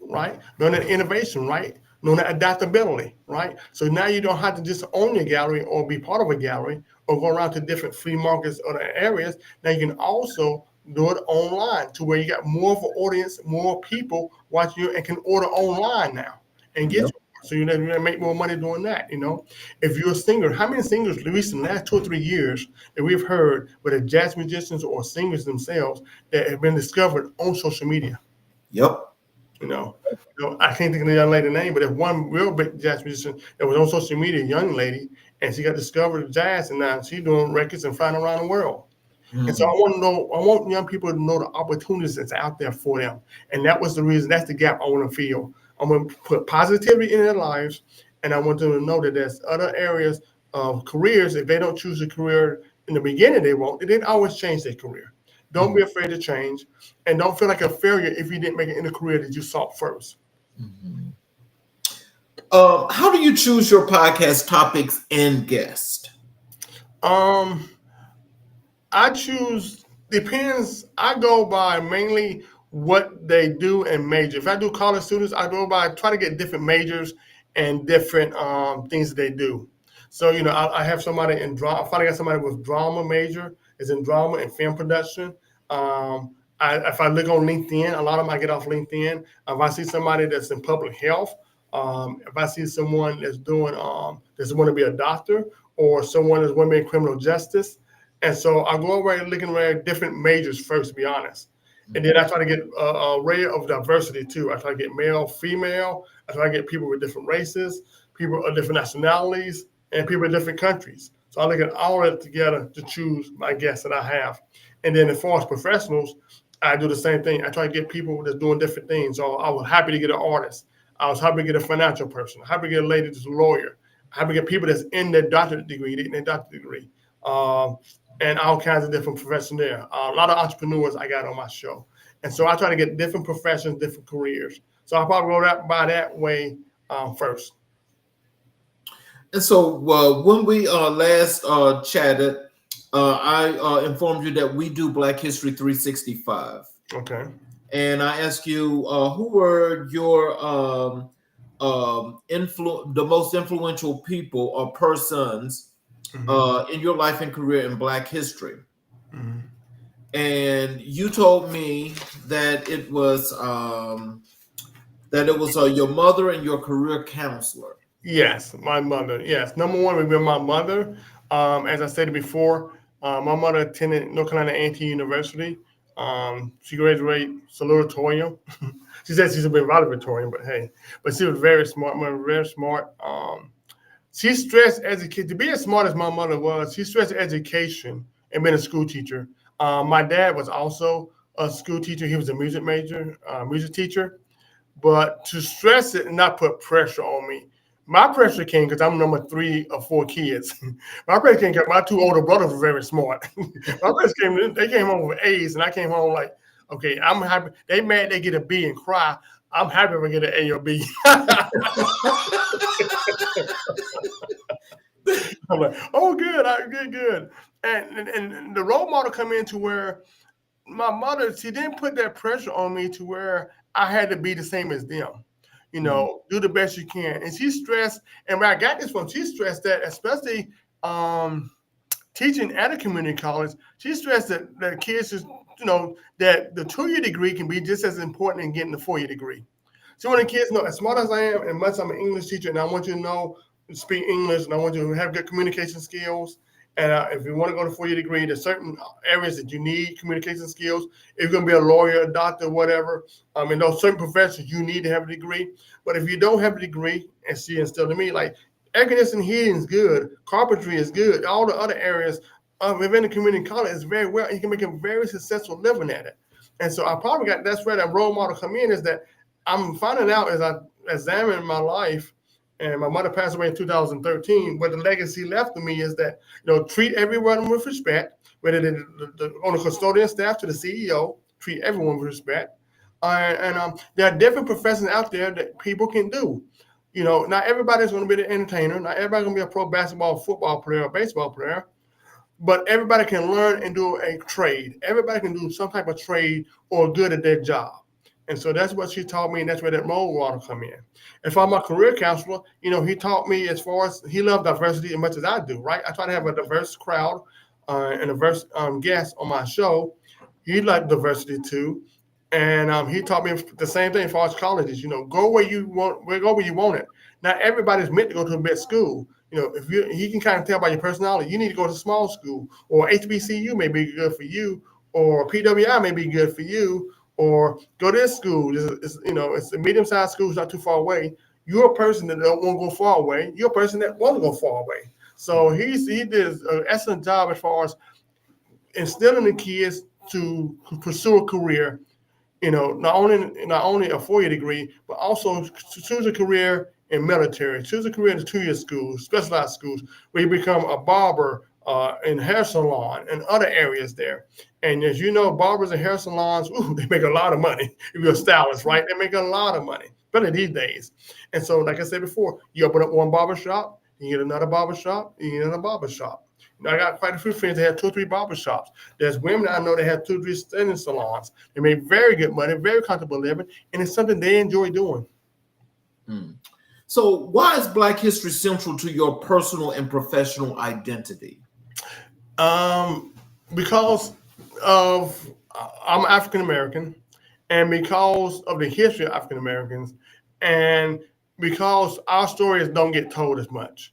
Right? Knowing that innovation, right? Knowing that adaptability, right? So now you don't have to just own your gallery or be part of a gallery or go around to different flea markets or areas. Now you can also do it online to where you got more of an audience, more people watching you and can order online now and get Yep. so you're going to make more money doing that, If you're a singer, how many singers, at least in the last 2 or 3 years, that we've heard, whether jazz musicians or singers themselves, that have been discovered on social media? Yep. I can't think of the young lady's name, but there's one real big jazz musician that was on social media, a young lady, and she got discovered jazz, and now she's doing records and flying around the world. And so I want young people to know the opportunities that's out there for them. And that was the reason, that's the gap I want to fill. I want to put positivity in their lives, and I want them to know that there's other areas of careers. If they don't choose a career in the beginning, they won't. They didn't always change their career. Don't be afraid to change, and don't feel like a failure if you didn't make it in the career that you sought first. How do you choose your podcast topics and guests? I choose, depends. I go by mainly what they do and major. If I do college students, I go by, try to get different majors and different things that they do. So, I have somebody in drama. I finally got somebody with drama major, is in drama and film production. If I look on LinkedIn, a lot of them I get off LinkedIn. If I see somebody that's in public health, if I see someone that's doing, that's want to be a doctor, or someone that's want to be in criminal justice. And so I go over looking at different majors first, to be honest. And then I try to get a array of diversity too. I try to get male, female. I try to get people with different races, people of different nationalities, and people in different countries. So I look at all of it together to choose my guests that I have. And then as far as professionals, I do the same thing. I try to get people that's doing different things. So I was happy to get an artist. I was happy to get a financial person. Happy to get a lady that's a lawyer. Happy to get people that's in their doctorate degree, and all kinds of different professions there. A lot of entrepreneurs I got on my show. And so I try to get different professions, different careers. So I'll probably go by that way first. And so when we last chatted, I informed you that we do Black History 365. Okay. And I asked you, who were your the most influential people or persons in your life and career in Black history? Mm-hmm. And you told me that it was your mother and your career counselor. Yes, my mother. Yes, number one would be my mother. As I said before, my mother attended North Carolina A&T University. She graduated salutatorian. She said she's been valedictorian, but hey, but she was very smart. Very smart. She stressed education. To be as smart as my mother was, she stressed education and being a school teacher. My dad was also a school teacher. He was a music major, music teacher. But to stress it and not put pressure on me, my pressure came because I'm number 3 of 4 kids. My pressure came because my 2 older brothers were very smart. My pressure came, they came home with A's, and I came home like, okay, I'm happy. They mad they get a B and cry. I'm happy if I get an A or B. I'm like, oh, good, good. And the role model come into where my mother, she didn't put that pressure on me to where I had to be the same as them. Do the best you can. And she stressed, and where I got this from, she stressed that, especially teaching at a community college, she stressed that kids just, that the 2-year degree can be just as important in getting the 4-year degree. So when the kids know, as smart as I am, and much I'm an English teacher, and I want you to know, speak English, and I want you to have good communication skills. And if you want to go to 4-year degree, there's certain areas that you need communication skills. If you're going to be a lawyer, a doctor, whatever, in those certain professions, you need to have a degree. But if you don't have a degree, and she instilled in me, like air conditioning, heating is good, carpentry is good, all the other areas within the community college is very well. You can make a very successful living at it. And so I probably that's where that role model come in, is that I'm finding out as I examine my life. And my mother passed away in 2013. But the legacy left to me is that, treat everyone with respect, whether they're on the custodian staff to the CEO, treat everyone with respect. There are different professions out there that people can do. Not everybody's going to be the entertainer. Not everybody's going to be a pro basketball, football player, or baseball player. But everybody can learn and do a trade. Everybody can do some type of trade or good at their job. And so that's what she taught me, and that's where that role model come in. And for my career counselor, he taught me as far as he loved diversity as much as I do, right? I try to have a diverse crowd and diverse guests on my show. He liked diversity too. And he taught me the same thing as far as colleges, go where you want it. Not everybody's meant to go to a big school. If he can kind of tell by your personality, you need to go to small school, or HBCU may be good for you, or PWI may be good for you, or go to this school. It's a medium-sized school, it's not too far away. You're a person that don't want to go far away. You're a person that wants to go far away. So he did an excellent job as far as instilling the kids to pursue a career. Not only a 4-year degree, but also to choose a career in military, choose a career in the 2-year schools, specialized schools, where you become a barber in hair salon and other areas there. And as you know, barbers and hair salons, they make a lot of money. If you're a stylist, right? They make a lot of money, especially these days. And so, like I said before, you open up one barber shop, you get another barber shop, you get another barber shop. I got quite a few friends that have 2 or 3 barber shops. There's women I know that have 2 or 3 standing salons. They make very good money, very comfortable living, and it's something they enjoy doing. So why is Black history central to your personal and professional identity? Because I'm African American, and because of the history of African Americans, and because our stories don't get told as much.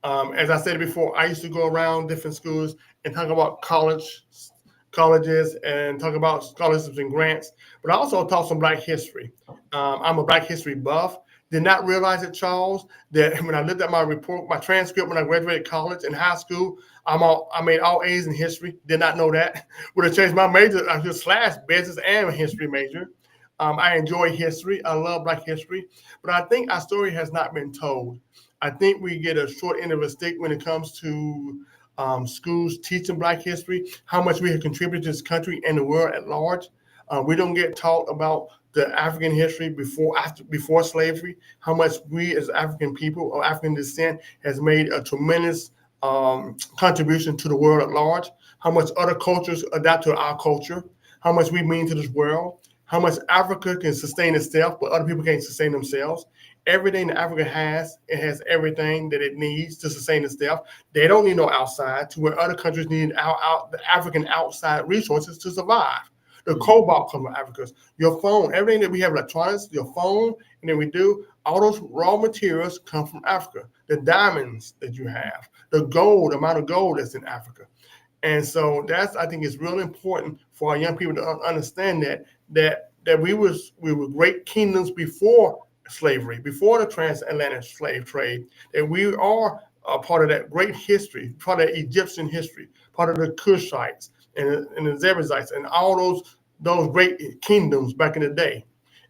As I said before, I used to go around different schools and talk about colleges and talk about scholarships and grants, but I also taught some Black history. I'm a Black history buff. Did not realize it, Charles, that when I looked at my report, my transcript when I graduated college and high school, I made all A's in history. Did not know that. Would have changed my major. I just / business and history major. I enjoy history. I love Black history, but I think our story has not been told. I think we get a short end of a stick when it comes to schools teaching Black history, how much we have contributed to this country and the world at large. We don't get taught about the African history before slavery, how much we as African people of African descent has made a tremendous contribution to the world at large, how much other cultures adapt to our culture, how much we mean to this world, how much Africa can sustain itself, but other people can't sustain themselves. Everything that Africa has, it has everything that it needs to sustain itself. They don't need no outside, to where other countries need the African outside resources to survive. The cobalt comes from Africa. Your phone, everything that we have electronics, your phone, and then we do, all those raw materials come from Africa. The diamonds that you have, the gold, the amount of gold that's in Africa. And so I think it's really important for our young people to understand that we were great kingdoms before slavery, before the transatlantic slave trade, that we are a part of that great history, part of the Egyptian history, part of the Kushites and the Jebusites and all those great kingdoms back in the day.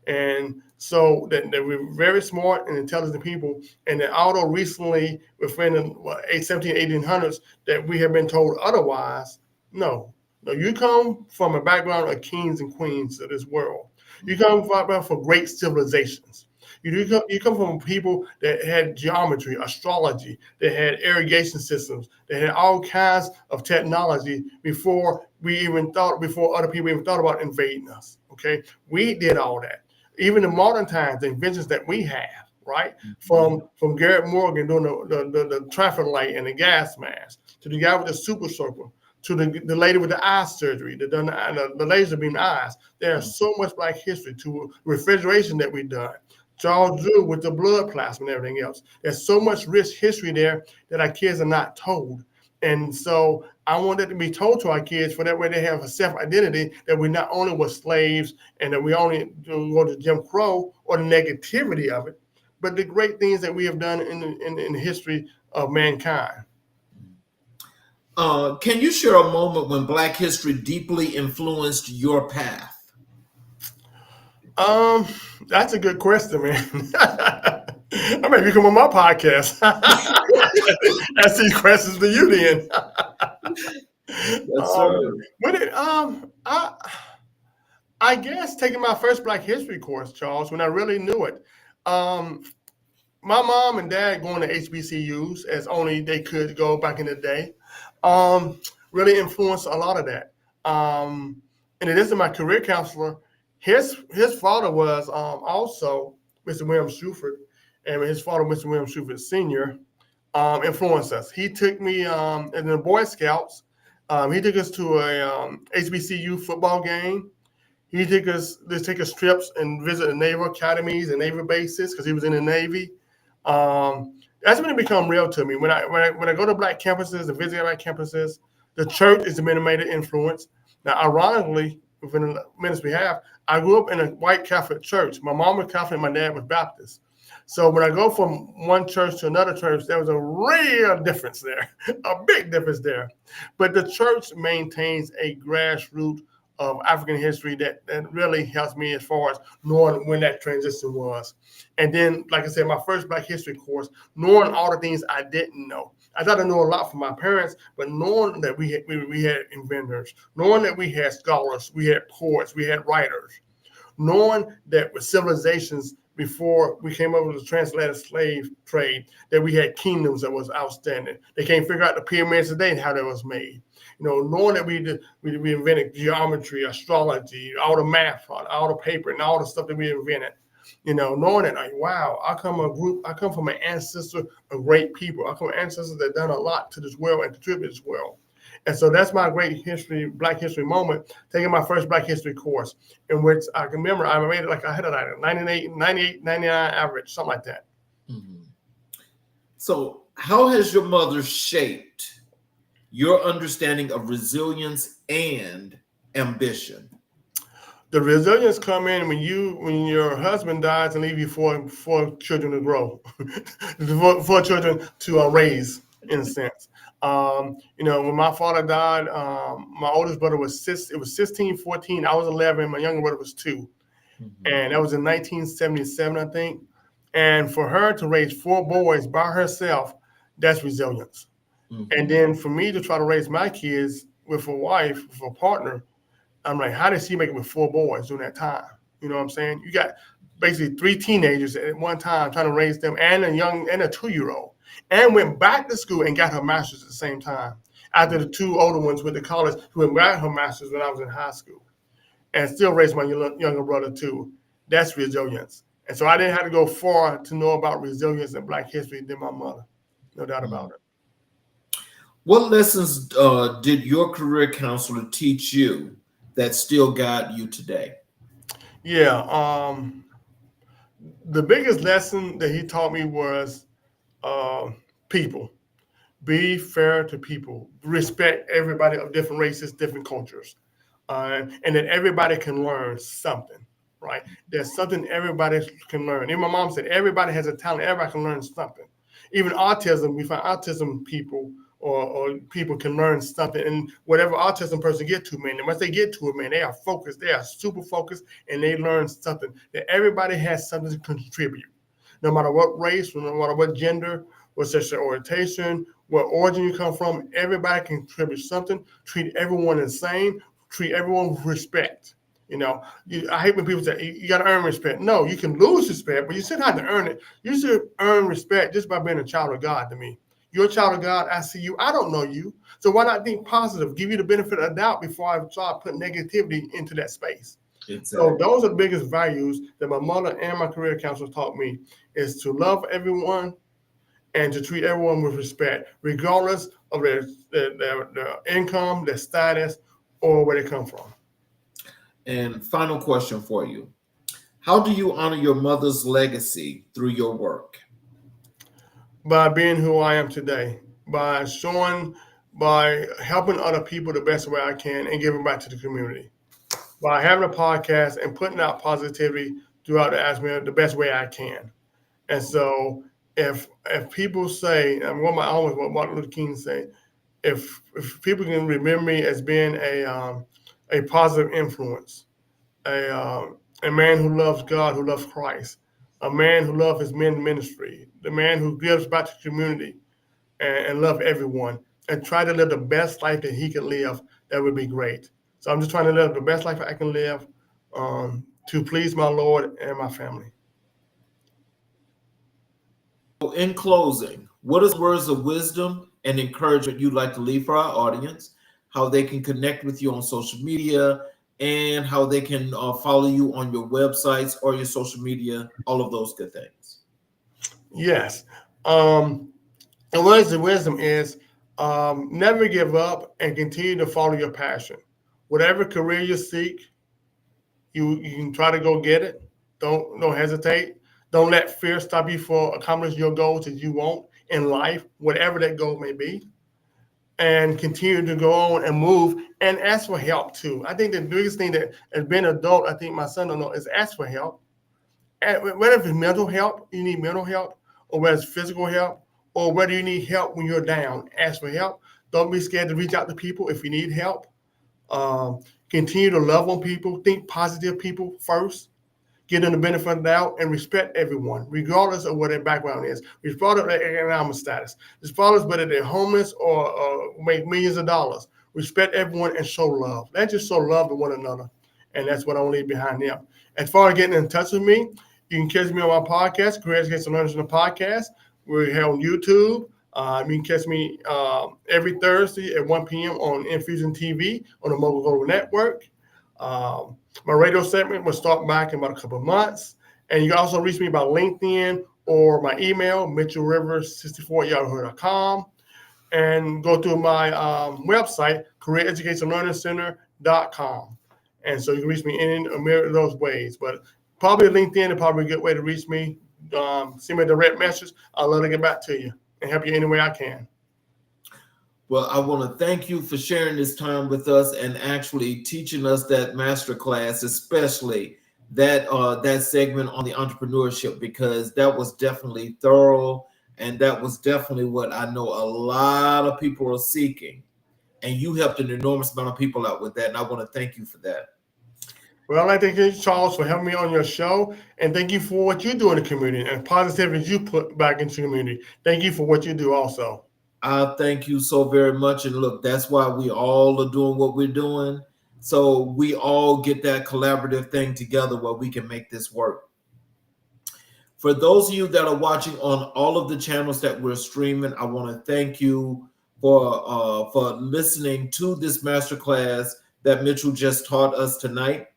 And so that we're very smart and intelligent people, and that although recently within the 1800s that we have been told otherwise, no, you come from a background of kings and queens of this world. You come from great civilizations. You come from people that had geometry, astrology, that had irrigation systems, that had all kinds of technology before other people even thought about invading us. Okay, we did all that. Even in modern times, the inventions that we have, right, from Garrett Morgan doing the traffic light and the gas mask, to the guy with the super soaker, to the lady with the eye surgery, the laser beam eyes. There's so much Black history, to refrigeration that we've done. Charles Drew with the blood plasma and everything else. There's so much rich history there that our kids are not told. And so I want that to be told to our kids, for that way they have a self-identity, that we not only were slaves and that we only go to Jim Crow or the negativity of it, but the great things that we have done in the history of mankind. Can you share a moment when Black history deeply influenced your path? That's a good question, man. I may become on my podcast. Ask these questions to you then. Yes, sir. I guess taking my first Black History course, Charles, when I really knew it. Um, my mom and dad going to HBCUs as only they could go back in the day, um, really influenced a lot of that. In addition to my career counselor, his father was also Mr. William Shuford, and his father, Mr. William Shuford Sr., influenced us. He took me in the Boy Scouts. He took us to a HBCU football game. He took us to take us trips and visit the naval academies and naval bases because he was in the Navy. That's when it become real to me. When I go to Black campuses and visit Black campuses, the church is the major influence. Now, ironically, within the minutes we have, I grew up in a white Catholic church. My mom was Catholic, my dad was Baptist. So when I go from one church to another church, there was a real difference there, a big difference there. But the church maintains a grassroots of African history that really helps me as far as knowing when that transition was. And then, like I said, my first Black history course, knowing all the things I didn't know. I thought I knew a lot from my parents, but knowing that we had inventors, knowing that we had scholars, we had poets, we had writers, knowing that with civilizations before we came up with the transatlantic slave trade, that we had kingdoms that was outstanding. They can't figure out the pyramids today and how that was made. Knowing that we invented geometry, astrology, all the math, all the paper, and all the stuff that we invented. Knowing that, like, wow, I come from an ancestor of great people. I come from ancestors that done a lot to this world and contributed to this world. And so that's my great Black history moment, taking my first Black history course, in which I can remember I made it I had a 98, 99 average, something like that. Mm-hmm. So how has your mother shaped your understanding of resilience and ambition? The resilience come in when your husband dies and leave you four children to grow, four children to raise, in a sense. When my father died, my oldest brother was 16, 14. I was 11. My younger brother was 2. Mm-hmm. And that was in 1977, I think. And for her to raise 4 boys by herself, that's resilience. Mm-hmm. And then for me to try to raise my kids with a wife, with a partner, I'm like, how did she make it with 4 boys during that time? You know what I'm saying? You got basically 3 teenagers at one time trying to raise them, and a 2-year-old, and went back to school and got her master's at the same time. After the 2 older ones went to college, who went back her master's when I was in high school, and still raised my younger brother too. That's resilience. And so I didn't have to go far to know about resilience and Black history than my mother. No doubt about it. What lessons did your career counselor teach you that still guide you today? Yeah, the biggest lesson that he taught me was people. Be fair to people. Respect everybody of different races, different cultures, and that everybody can learn something. Right? There's something everybody can learn. And my mom said everybody has a talent. Everybody can learn something. Even autism, we find autism people or people can learn something, and whatever autism person get to, man, and once they get to it, man, they are focused, they are super focused, and they learn something. That everybody has something to contribute, no matter what race, no matter what gender, what sexual orientation, what origin you come from. Everybody can contribute something. Treat everyone the same. Treat everyone with respect. I hate when people say you got to earn respect. No, you can lose respect, but you still have to earn it. You should earn respect just by being a child of God to me. You're a child of God. I see you. I don't know you. So why not think positive? Give you the benefit of the doubt before I start putting negativity into that space. Exactly. So those are the biggest values that my mother and my career counselor taught me, is to love everyone and to treat everyone with respect, regardless of their income, their status, or where they come from. And final question for you. How do you honor your mother's legacy through your work? By being who I am today, by helping other people the best way I can and giving back to the community, by having a podcast and putting out positivity throughout the best way I can. And so if people say, and what Martin Luther King said, if people can remember me as being a positive influence, a man who loves God, who loves Christ, a man who loves his men ministry, the man who gives back to the community and love everyone, and try to live the best life that he can live, that would be great. So I'm just trying to live the best life I can live, to please my Lord and my family. In closing, what are words of wisdom and encouragement you'd like to leave for our audience, how they can connect with you on social media, and how they can follow you on your websites or your social media, all of those good things? Yes. And words of wisdom is never give up and continue to follow your passion. Whatever career you seek, you can try to go get it. Don't hesitate. Don't let fear stop you from accomplishing your goals that you want in life, whatever that goal may be. And continue to go on and move and ask for help too. I think the biggest thing that as being an adult, I think my son don't know is ask for help. And whether it's mental help, you need mental help, or whether it's physical help, or whether you need help when you're down, ask for help. Don't be scared to reach out to people if you need help. Um, Continue to love on people, think positive people first, give them the benefit of the doubt, and respect everyone, regardless of what their background is, regardless of their economic status, regardless whether they're homeless or make millions of dollars. Respect everyone and show love. Let's just show love to one another, and that's what I want to leave behind them. As far as getting in touch with me, you can catch me on my podcast, Career Education Learners in the Podcast. We're here on YouTube. You can catch me every Thursday at 1 p.m. on Infusion TV on the Mobile Global Network. My radio segment will start back in about a couple of months. And you can also reach me by LinkedIn or my email, mitchellrivers64@yahoo.com. And go to my website, careereducationlearningcenter.com. And so you can reach me in of those ways. But probably LinkedIn is probably a good way to reach me. Send me a direct message. I'll love to get back to you and help you any way I can. Well, I want to thank you for sharing this time with us and actually teaching us that master class, especially that segment on the entrepreneurship, because that was definitely thorough, and that was definitely what I know a lot of people are seeking. And you helped an enormous amount of people out with that, and I want to thank you for that. Well, I'd like to thank you, Charles, for having me on your show, and thank you for what you do in the community and positivity you put back into the community. Thank you for what you do also. I thank you so very much. And look, that's why we all are doing what we're doing. So we all get that collaborative thing together where we can make this work. For those of you that are watching on all of the channels that we're streaming, I want to thank you for listening to this masterclass that Mitchell just taught us tonight,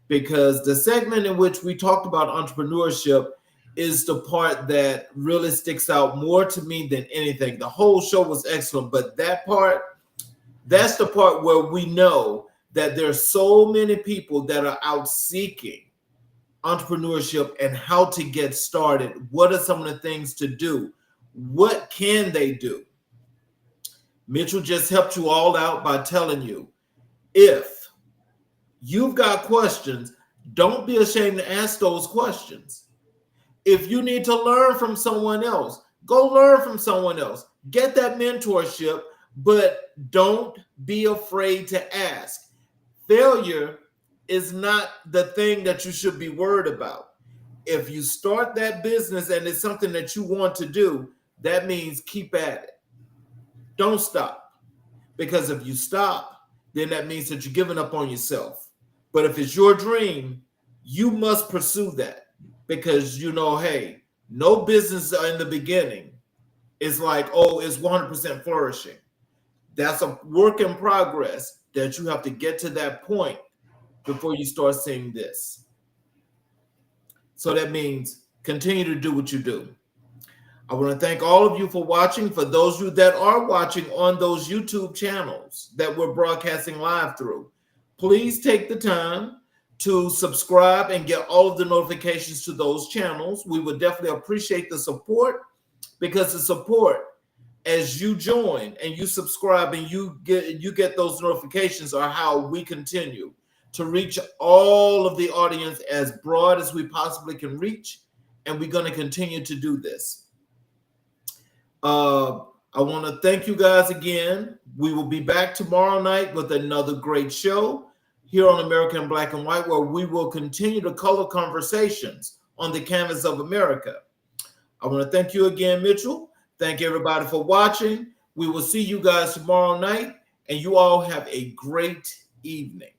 because the segment in which we talked about entrepreneurship is the part that really sticks out more to me than anything. The whole show was excellent, but that part, that's the part where we know that there's so many people that are out seeking entrepreneurship and how to get started. What are some of the things to do? What can they do? Mitchell just helped you all out by telling you, if you've got questions, don't be ashamed to ask those questions. If you need to learn from someone else, go learn from someone else. Get that mentorship, but don't be afraid to ask. Failure is not the thing that you should be worried about. If you start that business and it's something that you want to do, that means keep at it. Don't stop. Because if you stop, then that means that you're giving up on yourself. But if it's your dream, you must pursue that. Because, you know, hey, no business in the beginning is like, oh, it's 100% flourishing. That's a work in progress that you have to get to that point before you start seeing this. So that means continue to do what you do. I want to thank all of you for watching. For those of you that are watching on those YouTube channels that we're broadcasting live through, please take the time to subscribe and get all of the notifications to those channels. We would definitely appreciate the support, because the support, as you join and you subscribe and you get those notifications, are how we continue to reach all of the audience as broad as we possibly can reach. And we're going to continue to do this. I want to thank you guys again. We will be back tomorrow night with another great show here on American Black and White, where we will continue to color conversations on the canvas of America. I want to thank you again, Mitchell. Thank everybody for watching. We will see you guys tomorrow night, and you all have a great evening.